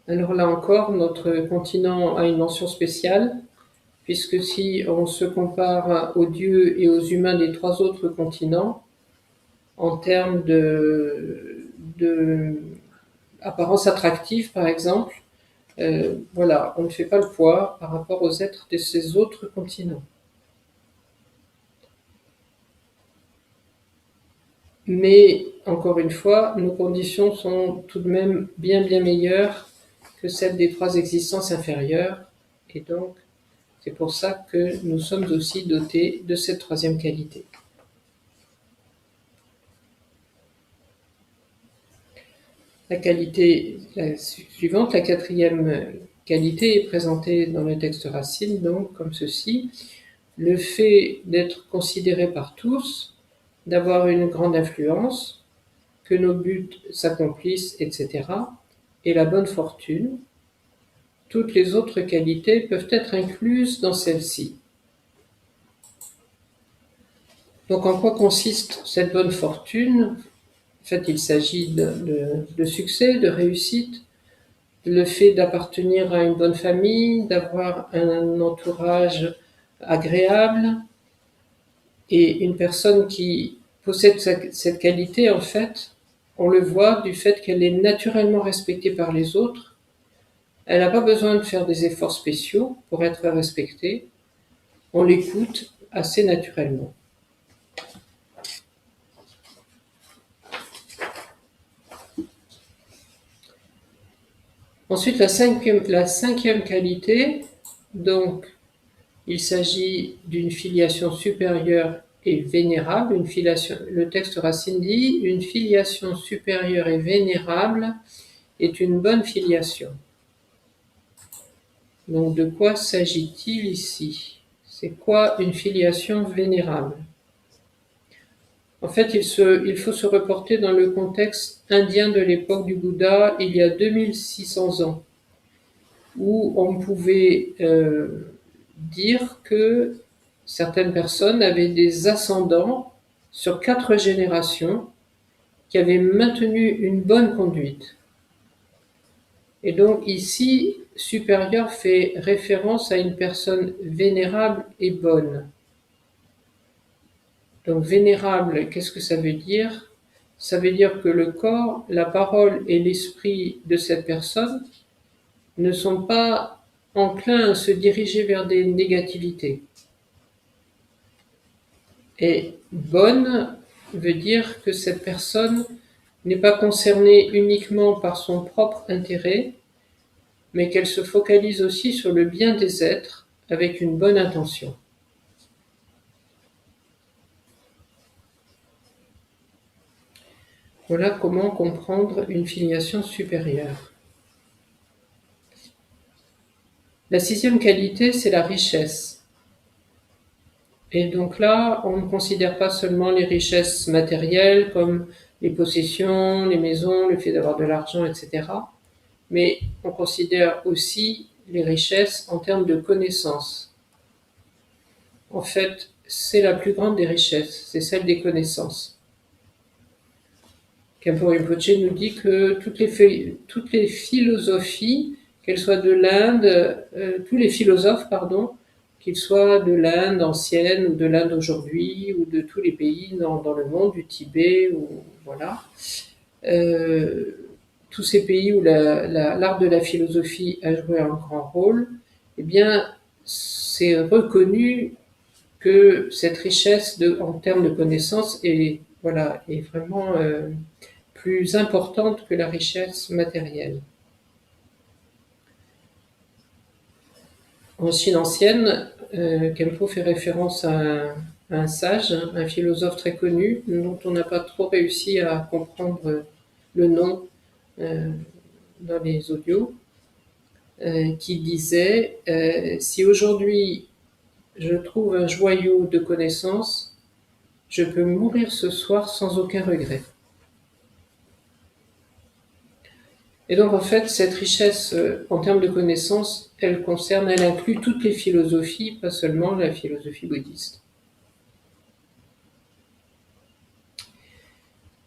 Alors là encore, notre continent a une mention spéciale, puisque si on se compare aux dieux et aux humains des 3 autres continents, en termes de apparence attractive, par exemple, voilà, on ne fait pas le poids par rapport aux êtres de ces autres continents. Mais, encore une fois, nos conditions sont tout de même bien meilleures que celles des 3 existences inférieures, et donc c'est pour ça que nous sommes aussi dotés de cette troisième qualité. La qualité suivante, la quatrième qualité, est présentée dans le texte racine, donc comme ceci: le fait d'être considéré par tous, d'avoir une grande influence, que nos buts s'accomplissent, etc., et la bonne fortune. Toutes les autres qualités peuvent être incluses dans celle-ci. Donc en quoi consiste cette bonne fortune ? En fait, il s'agit de succès, de réussite, le fait d'appartenir à une bonne famille, d'avoir un entourage agréable, et une personne qui possède cette qualité, en fait, on le voit du fait qu'elle est naturellement respectée par les autres. Elle n'a pas besoin de faire des efforts spéciaux pour être respectée. On l'écoute assez naturellement. Ensuite, la cinquième qualité, donc, il s'agit d'une filiation supérieure et vénérable. Le texte racine dit: une filiation supérieure et vénérable est une bonne filiation. Donc, de quoi s'agit-il ici ? C'est quoi une filiation vénérable ? En fait, il faut se reporter dans le contexte indien de l'époque du Bouddha, il y a 2600 ans, où on pouvait dire que certaines personnes avaient des ascendants sur 4 générations qui avaient maintenu une bonne conduite. Et donc ici, supérieur fait référence à une personne vénérable et bonne. Donc vénérable, qu'est-ce que ça veut dire ? Ça veut dire que le corps, la parole et l'esprit de cette personne ne sont pas enclins à se diriger vers des négativités. Et bonne veut dire que cette personne n'est pas concernée uniquement par son propre intérêt, mais qu'elle se focalise aussi sur le bien des êtres avec une bonne intention. Voilà comment comprendre une filiation supérieure. La 6e qualité, c'est la richesse. Et donc là, on ne considère pas seulement les richesses matérielles comme les possessions, les maisons, le fait d'avoir de l'argent, etc. mais on considère aussi les richesses en termes de connaissances. En fait, c'est la plus grande des richesses, c'est celle des connaissances. Khenpo Rinpoche nous dit que toutes les philosophies, qu'elles soient de l'Inde, tous les philosophes, pardon, qu'ils soient de l'Inde ancienne ou de l'Inde aujourd'hui ou de tous les pays dans le monde, du Tibet, ou voilà, tous ces pays où l'art de la philosophie a joué un grand rôle, eh bien, c'est reconnu que cette richesse en termes de connaissances est vraiment plus importante que la richesse matérielle. En Chine ancienne, Khenpo fait référence à un sage, un philosophe très connu, dont on n'a pas trop réussi à comprendre le nom dans les audios, qui disait si aujourd'hui je trouve un joyau de connaissances, je peux mourir ce soir sans aucun regret. Et donc en fait, cette richesse en termes de connaissances, elle inclut toutes les philosophies, pas seulement la philosophie bouddhiste.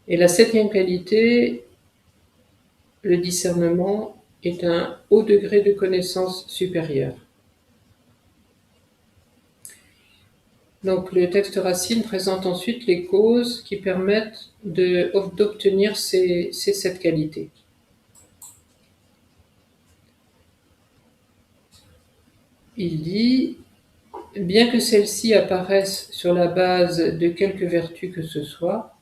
Et la septième qualité, le discernement, est un haut degré de connaissance supérieure. Donc le texte Racine présente ensuite les causes qui permettent d'obtenir ces 7 qualités. Il dit, bien que celles-ci apparaissent sur la base de quelque vertu que ce soit,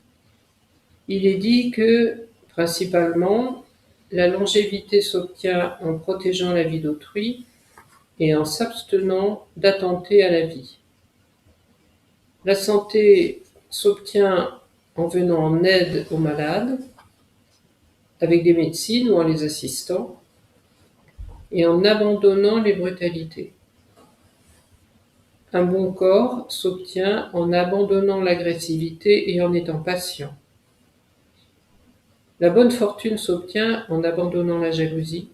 il est dit que, principalement, la longévité s'obtient en protégeant la vie d'autrui et en s'abstenant d'attenter à la vie. La santé s'obtient en venant en aide aux malades, avec des médecines ou en les assistant, et en abandonnant les brutalités. Un bon corps s'obtient en abandonnant l'agressivité et en étant patient. La bonne fortune s'obtient en abandonnant la jalousie.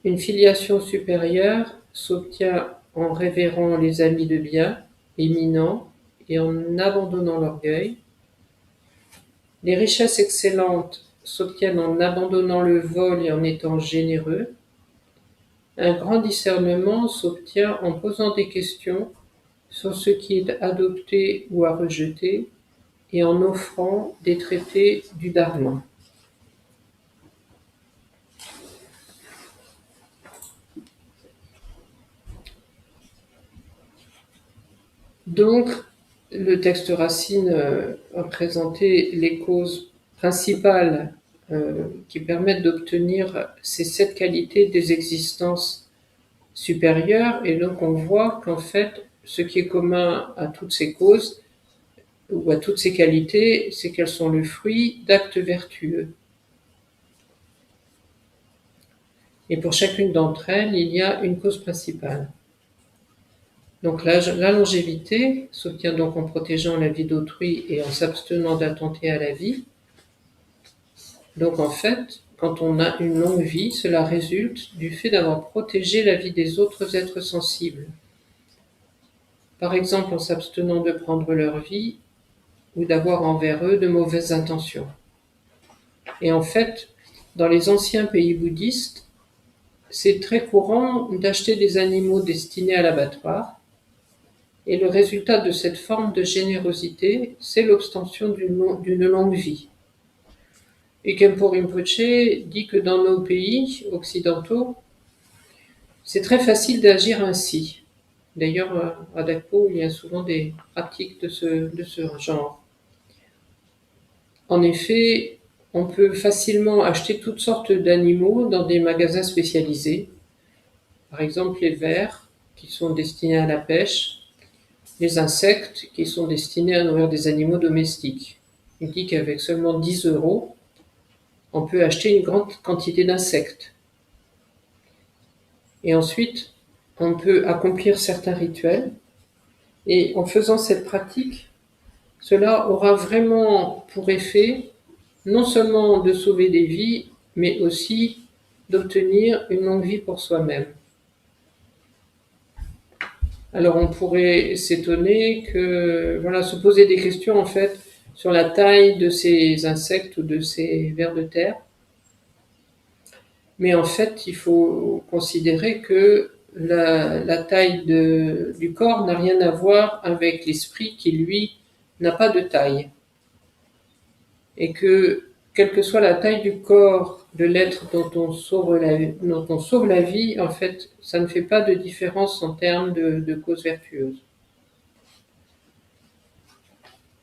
Une filiation supérieure s'obtient en révérant les amis de bien, éminents, et en abandonnant l'orgueil. Les richesses excellentes s'obtiennent en abandonnant le vol et en étant généreux. Un grand discernement s'obtient en posant des questions sur ce qui est adopté ou à rejeter et en offrant des traités du Dharma. Donc, le texte Racine a présenté les causes principales qui permettent d'obtenir ces 7 qualités des existences supérieures, et donc on voit qu'en fait, ce qui est commun à toutes ces causes, ou à toutes ces qualités, c'est qu'elles sont le fruit d'actes vertueux. Et pour chacune d'entre elles, il y a une cause principale. Donc la longévité s'obtient donc en protégeant la vie d'autrui et en s'abstenant d'attenter à la vie. Donc en fait, quand on a une longue vie, cela résulte du fait d'avoir protégé la vie des autres êtres sensibles. Par exemple en s'abstenant de prendre leur vie ou d'avoir envers eux de mauvaises intentions. Et en fait, dans les anciens pays bouddhistes, c'est très courant d'acheter des animaux destinés à l'abattoir. Et le résultat de cette forme de générosité, c'est l'obtention d'une longue vie. Et Khenpo Rinpoche dit que dans nos pays occidentaux, c'est très facile d'agir ainsi. D'ailleurs, à Dakpo, il y a souvent des pratiques de ce genre. En effet, on peut facilement acheter toutes sortes d'animaux dans des magasins spécialisés. Par exemple, les vers, qui sont destinés à la pêche, les insectes qui sont destinés à nourrir des animaux domestiques. Il dit qu'avec seulement 10 €, on peut acheter une grande quantité d'insectes. Et ensuite, on peut accomplir certains rituels. Et en faisant cette pratique, cela aura vraiment pour effet non seulement de sauver des vies, mais aussi d'obtenir une longue vie pour soi-même. Alors on pourrait s'étonner que, voilà, se poser des questions en fait sur la taille de ces insectes ou de ces vers de terre. Mais en fait, il faut considérer que la taille du corps n'a rien à voir avec l'esprit qui, lui, n'a pas de taille. Et que, quelle que soit la taille du corps de l'être dont on sauve la vie, en fait, ça ne fait pas de différence en termes de cause vertueuse.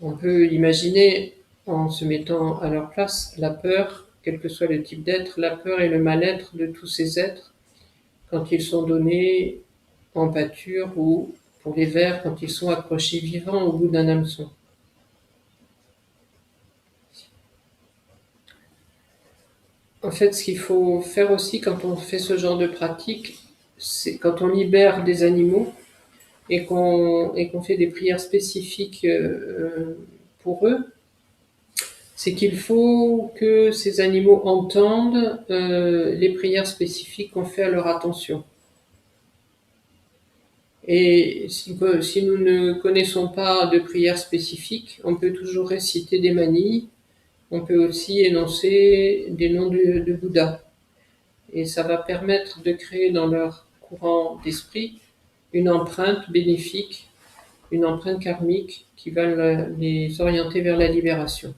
On peut imaginer, en se mettant à leur place, la peur, quel que soit le type d'être, la peur et le mal-être de tous ces êtres quand ils sont donnés en pâture ou, pour les vers, quand ils sont accrochés vivants au bout d'un hameçon. En fait, ce qu'il faut faire aussi quand on fait ce genre de pratique, c'est quand on libère des animaux et qu'on fait des prières spécifiques pour eux, c'est qu'il faut que ces animaux entendent les prières spécifiques qu'on fait à leur attention. Et si nous ne connaissons pas de prières spécifiques, on peut toujours réciter des manies, on peut aussi énoncer des noms de Bouddha. Et ça va permettre de créer dans leur courant d'esprit une empreinte bénéfique, une empreinte karmique qui va les orienter vers la libération.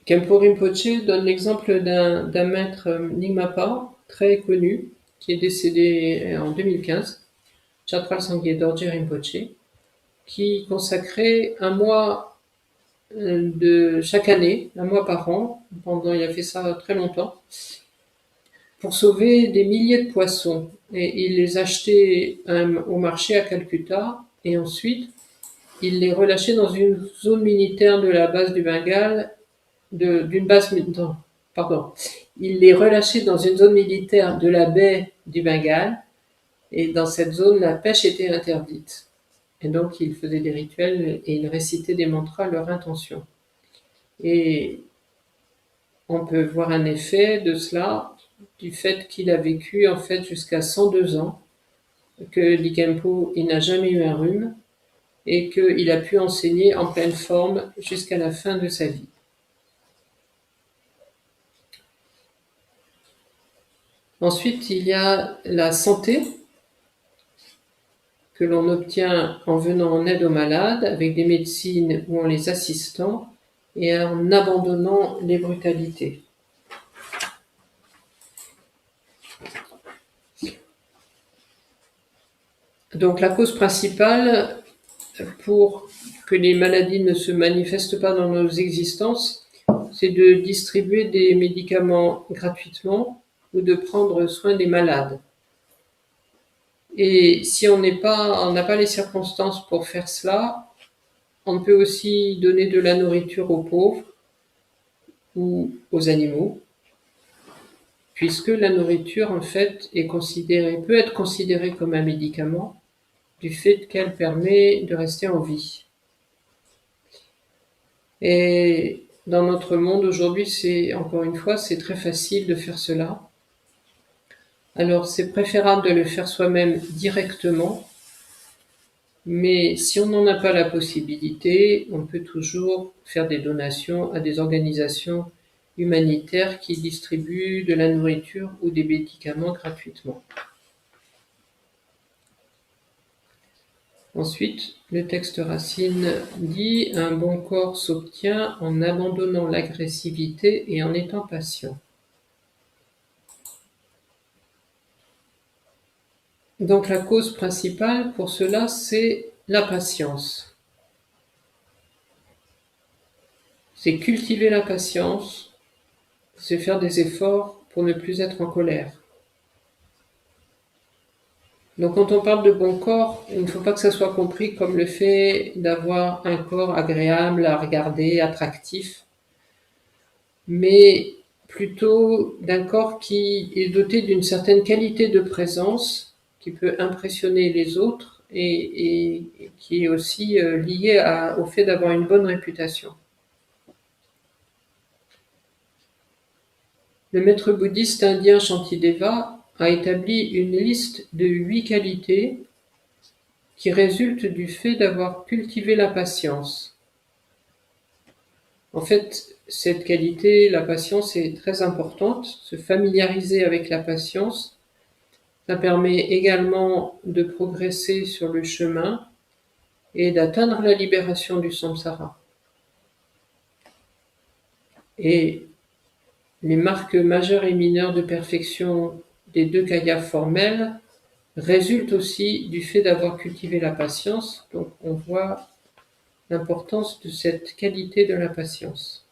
Khenpo Rinpoche donne l'exemple d'un maître Nyingmapa très connu qui est décédé en 2015, Chatral Sangye Dorje Rinpoche, qui consacrait un mois de chaque année, un mois par an, il a fait ça très longtemps, pour sauver des milliers de poissons. Et il les achetait au marché à Calcutta, et ensuite il les relâchait dans une zone militaire de la base du Bengale, il les relâchait dans une zone militaire de la baie du Bengale, et dans cette zone, la pêche était interdite. Et donc, il faisait des rituels et il récitait des mantras à leur intention. Et on peut voir un effet de cela, du fait qu'il a vécu en fait jusqu'à 102 ans, que Likhenpo, il n'a jamais eu un rhume, et qu'il a pu enseigner en pleine forme jusqu'à la fin de sa vie. Ensuite, il y a la santé que l'on obtient en venant en aide aux malades avec des médecines ou en les assistant et en abandonnant les brutalités. Donc la cause principale pour que les maladies ne se manifestent pas dans nos existences, c'est de distribuer des médicaments gratuitement ou de prendre soin des malades. Et si on n'a pas les circonstances pour faire cela, on peut aussi donner de la nourriture aux pauvres ou aux animaux, puisque la nourriture, en fait, peut être considérée comme un médicament du fait qu'elle permet de rester en vie. Et dans notre monde aujourd'hui, encore une fois, c'est très facile de faire cela. Alors, c'est préférable de le faire soi-même directement, mais si on n'en a pas la possibilité, on peut toujours faire des donations à des organisations humanitaires qui distribuent de la nourriture ou des médicaments gratuitement. Ensuite, le texte racine dit « Un bon corps s'obtient en abandonnant l'agressivité et en étant patient ». Donc la cause principale pour cela, c'est la patience. C'est cultiver la patience, c'est faire des efforts pour ne plus être en colère. Donc quand on parle de bon corps, il ne faut pas que ça soit compris comme le fait d'avoir un corps agréable à regarder, attractif, mais plutôt d'un corps qui est doté d'une certaine qualité de présence, qui peut impressionner les autres et qui est aussi lié au fait d'avoir une bonne réputation. Le maître bouddhiste indien Shantideva a établi une liste de 8 qualités qui résultent du fait d'avoir cultivé la patience. En fait, cette qualité, la patience, est très importante. Se familiariser avec la patience, ça permet également de progresser sur le chemin et d'atteindre la libération du samsara. Et les marques majeures et mineures de perfection des 2 kayas formels résultent aussi du fait d'avoir cultivé la patience. Donc on voit l'importance de cette qualité de la patience.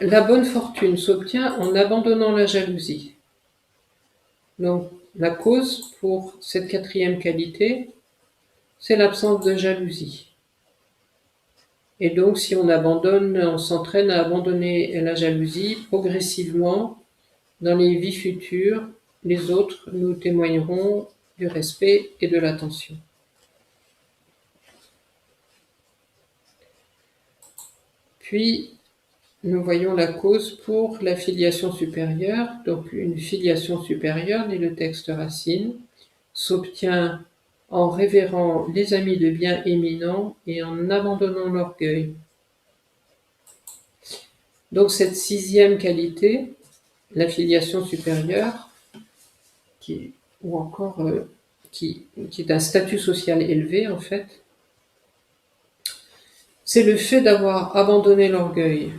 La bonne fortune s'obtient en abandonnant la jalousie. Donc la cause pour cette 4e qualité, c'est l'absence de jalousie. Et donc si on s'entraîne à abandonner la jalousie progressivement, dans les vies futures, les autres nous témoigneront du respect et de l'attention. Puis, nous voyons la cause pour la filiation supérieure. Donc, une filiation supérieure, dit le texte Racine, s'obtient en révérant les amis de bien éminents et en abandonnant l'orgueil. Donc, cette 6e qualité, la filiation supérieure, qui est un statut social élevé, en fait, c'est le fait d'avoir abandonné l'orgueil.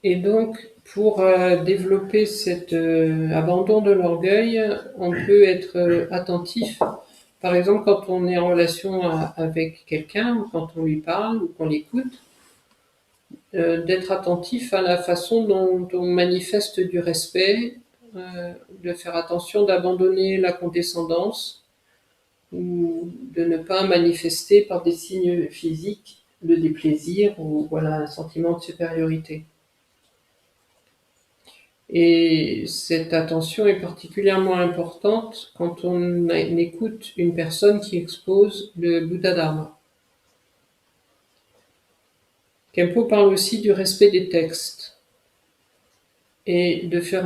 Et donc, pour développer cet abandon de l'orgueil, on peut être attentif. Par exemple, quand on est en relation avec quelqu'un, ou quand on lui parle, ou qu'on l'écoute, d'être attentif à la façon dont on manifeste du respect, de faire attention d'abandonner la condescendance, ou de ne pas manifester par des signes physiques le déplaisir ou voilà, un sentiment de supériorité. Et cette attention est particulièrement importante quand on écoute une personne qui expose le Bouddha Dharma. Khenpo parle aussi du respect des textes et de faire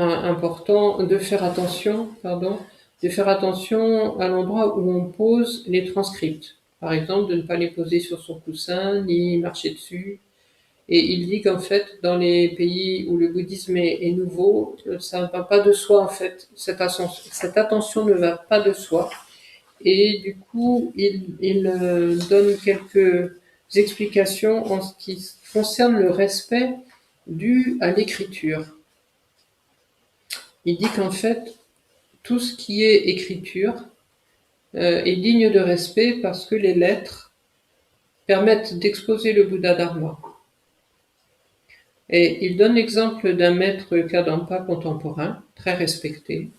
attention à l'endroit où on pose les transcripts. Par exemple, de ne pas les poser sur son coussin, ni marcher dessus. Et il dit qu'en fait, dans les pays où le bouddhisme est nouveau, ça ne va pas de soi, en fait. Cette attention ne va pas de soi. Et du coup, il donne quelques explications en ce qui concerne le respect dû à l'écriture. Il dit qu'en fait, tout ce qui est écriture est digne de respect parce que les lettres permettent d'exposer le Bouddha Dharma. Et il donne l'exemple d'un maître Kadampa contemporain, très respecté,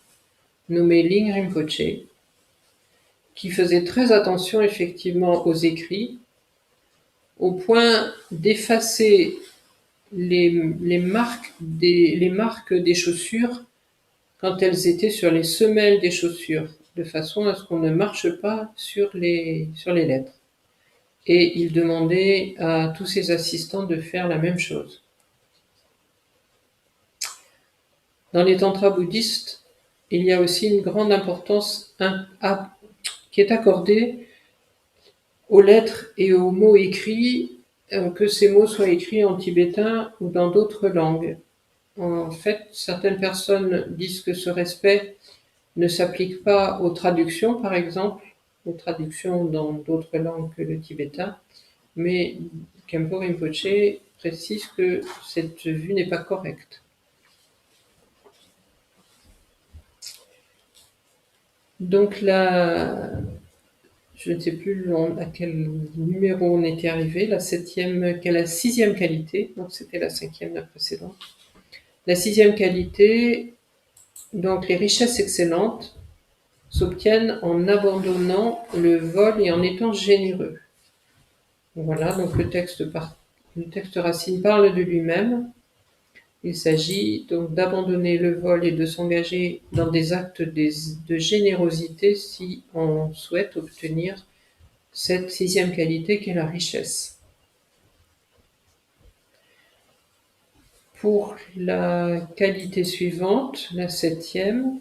nommé Ling Rinpoche, qui faisait très attention effectivement aux écrits, au point d'effacer les marques des chaussures quand elles étaient sur les semelles des chaussures, de façon à ce qu'on ne marche pas sur les lettres. Et il demandait à tous ses assistants de faire la même chose. Dans les tantras bouddhistes, il y a aussi une grande importance qui est accordée aux lettres et aux mots écrits, que ces mots soient écrits en tibétain ou dans d'autres langues. En fait, certaines personnes disent que ce respect ne s'applique pas aux traductions, par exemple, aux traductions dans d'autres langues que le tibétain, mais Khenpo Rinpoche précise que cette vue n'est pas correcte. Donc là, je ne sais plus à quel numéro on était arrivé, la 6e qualité, donc c'était la 5e la précédente. La 6e qualité, donc les richesses excellentes, s'obtiennent en abandonnant le vol et en étant généreux. Voilà, donc le texte Racine parle de lui-même. Il s'agit donc d'abandonner le vol et de s'engager dans des actes de générosité si on souhaite obtenir cette 6e qualité qu'est la richesse. Pour la qualité suivante, la 7e,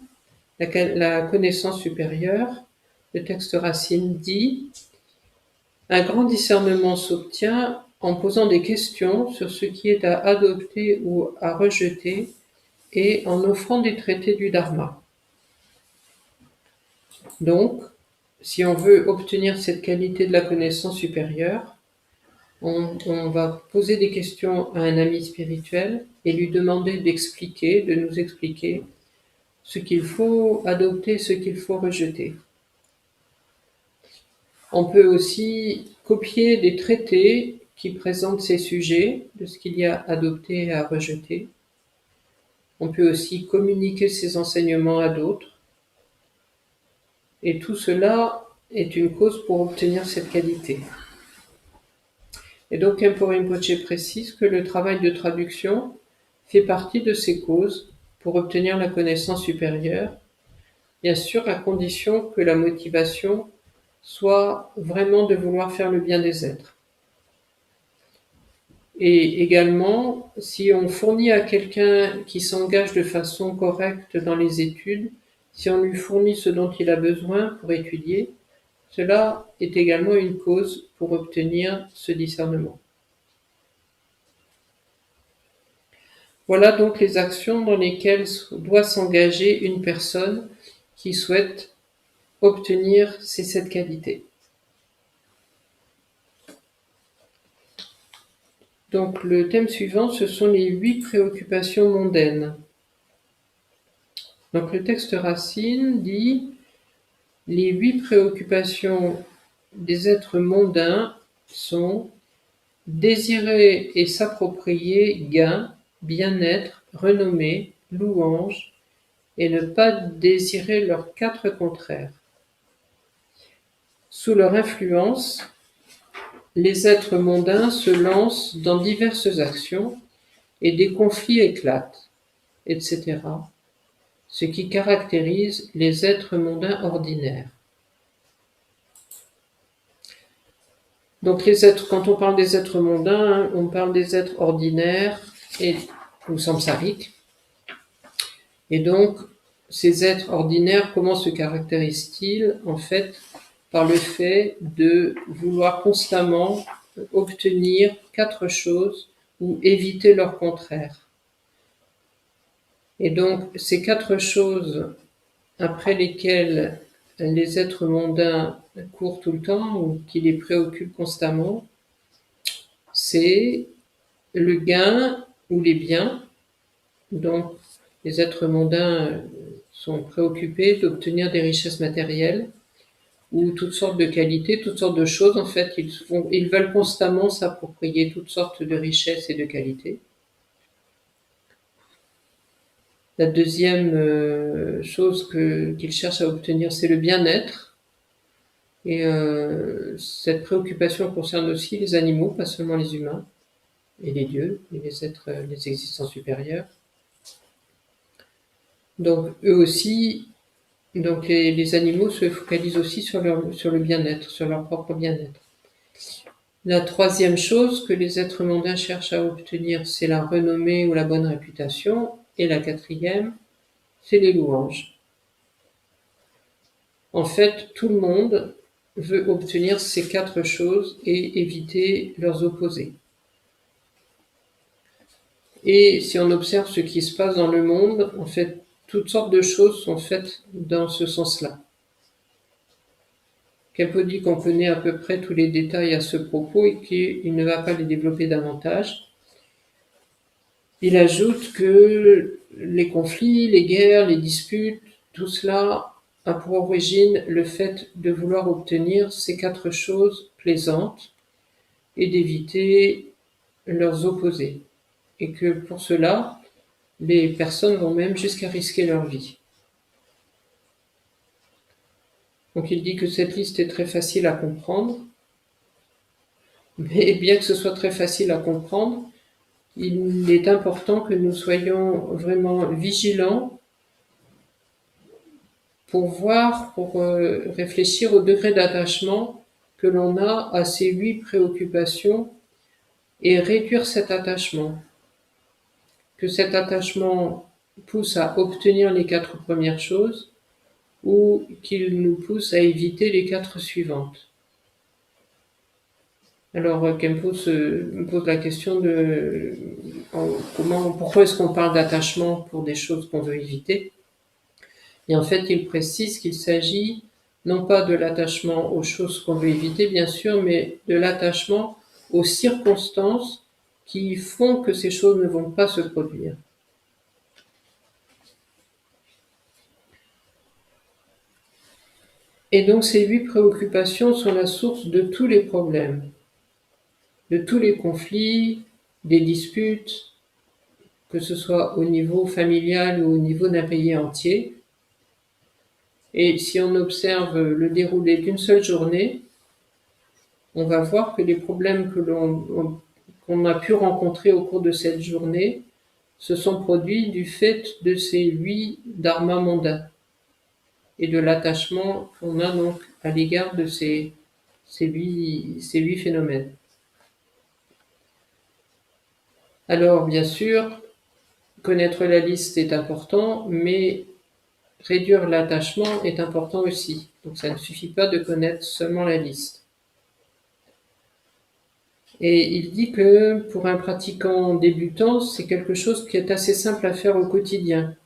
la connaissance supérieure, le texte Racine dit: un grand discernement s'obtient en posant des questions sur ce qui est à adopter ou à rejeter et en offrant des traités du Dharma. Donc, si on veut obtenir cette qualité de la connaissance supérieure, on va poser des questions à un ami spirituel et lui demander de nous expliquer ce qu'il faut adopter, ce qu'il faut rejeter. On peut aussi copier des traités qui présentent ces sujets, de ce qu'il y a à adopter et à rejeter. On peut aussi communiquer ces enseignements à d'autres. Et tout cela est une cause pour obtenir cette qualité. Et donc Khenpo Rinpoche précise que le travail de traduction fait partie de ces causes pour obtenir la connaissance supérieure, bien sûr à condition que la motivation soit vraiment de vouloir faire le bien des êtres. Et également, si on fournit à quelqu'un qui s'engage de façon correcte dans les études, si on lui fournit ce dont il a besoin pour étudier, cela est également une cause pour obtenir ce discernement. Voilà donc les actions dans lesquelles doit s'engager une personne qui souhaite obtenir ces 7 qualités. Donc le thème suivant, ce sont les 8 préoccupations mondaines. Donc le texte Racine dit: les 8 préoccupations des êtres mondains sont désirer et s'approprier gain, bien-être, renommée, louange, et ne pas désirer leurs 4 contraires. Sous leur influence, les êtres mondains se lancent dans diverses actions et des conflits éclatent, etc. Ce qui caractérise les êtres mondains ordinaires. Donc quand on parle des êtres mondains, on parle des êtres ordinaires ou samsariques. Et donc, ces êtres ordinaires, comment se caractérisent-ils? En fait, par le fait de vouloir constamment obtenir 4 choses ou éviter leur contraire. Et donc, ces 4 choses après lesquelles les êtres mondains courent tout le temps ou qui les préoccupent constamment, c'est le gain ou les biens. Donc, les êtres mondains sont préoccupés d'obtenir des richesses matérielles ou toutes sortes de qualités, toutes sortes de choses. En fait, ils veulent constamment s'approprier toutes sortes de richesses et de qualités. La deuxième chose qu'ils cherchent à obtenir, c'est le bien-être. Et cette préoccupation concerne aussi les animaux, pas seulement les humains, et les dieux, et les êtres, les existences supérieures. Donc eux aussi, donc les animaux se focalisent aussi sur le bien-être, sur leur propre bien-être. La troisième chose que les êtres mondains cherchent à obtenir, c'est la renommée ou la bonne réputation. Et la quatrième, c'est les louanges. En fait, tout le monde veut obtenir ces 4 choses et éviter leurs opposés. Et si on observe ce qui se passe dans le monde, en fait, toutes sortes de choses sont faites dans ce sens-là. Khenpo dit qu'on connaît à peu près tous les détails à ce propos et qu'il ne va pas les développer davantage. Il ajoute que les conflits, les guerres, les disputes, tout cela a pour origine le fait de vouloir obtenir ces 4 choses plaisantes et d'éviter leurs opposés. Et que pour cela, les personnes vont même jusqu'à risquer leur vie. Donc il dit que cette liste est très facile à comprendre, mais bien que ce soit très facile à comprendre, il est important que nous soyons vraiment vigilants pour réfléchir au degré d'attachement que l'on a à ces 8 préoccupations et réduire cet attachement. que cet attachement pousse à obtenir les 4 premières choses ou qu'il nous pousse à éviter les 4 suivantes. Alors Kempo me pose la question de pourquoi est-ce qu'on parle d'attachement pour des choses qu'on veut éviter. Et en fait, il précise qu'il s'agit non pas de l'attachement aux choses qu'on veut éviter, bien sûr, mais de l'attachement aux circonstances qui font que ces choses ne vont pas se produire. Et donc ces 8 préoccupations sont la source de tous les problèmes, de tous les conflits, des disputes, que ce soit au niveau familial ou au niveau d'un pays entier. Et si on observe le déroulé d'une seule journée, on va voir que les problèmes qu'on a pu rencontrer au cours de cette journée se sont produits du fait de ces 8 dharmas mondains et de l'attachement qu'on a donc à l'égard de ces 8 phénomènes. Alors, bien sûr, connaître la liste est important, mais réduire l'attachement est important aussi. Donc ça ne suffit pas de connaître seulement la liste. Et il dit que pour un pratiquant débutant, c'est quelque chose qui est assez simple à faire au quotidien.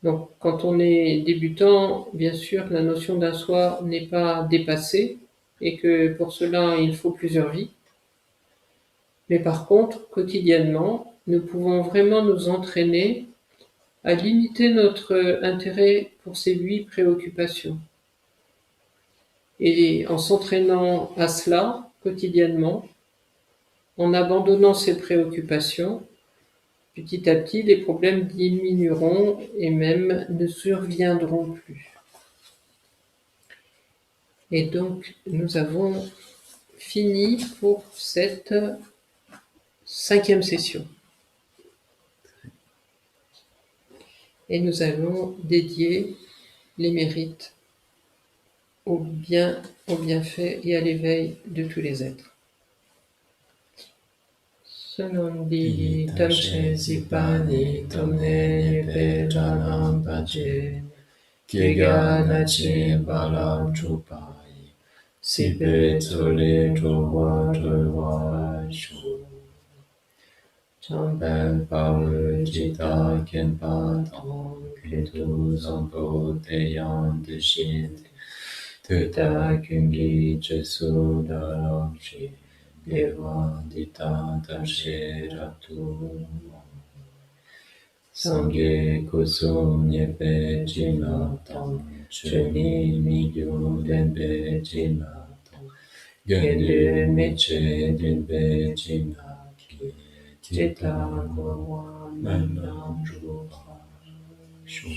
Donc quand on est débutant, bien sûr, la notion d'un soi n'est pas dépassée et que pour cela, il faut plusieurs vies. Mais par contre, quotidiennement, nous pouvons vraiment nous entraîner à limiter notre intérêt pour ces 8 préoccupations. Et en s'entraînant à cela quotidiennement, en abandonnant ces préoccupations, petit à petit, les problèmes diminueront et même ne surviendront plus. Et donc, nous avons fini pour cette 5e session. Et nous allons dédier les mérites au bienfait et à l'éveil de tous les êtres. Sunundi tamche zipani tomne pe janam pache kiga nache balam chupai sipe tsole chowa shu champen pawe jita kenpa tong ketu zampo te yang de shin tuta kungi jesu dalam shi Devandita Tashe Ratu Sangye Kusu Nyepe Jilatam Cheni Migyu Denbe Jilatam Gendu Meche Denbe Jinaki Jita Gwa Menam Rupa Shu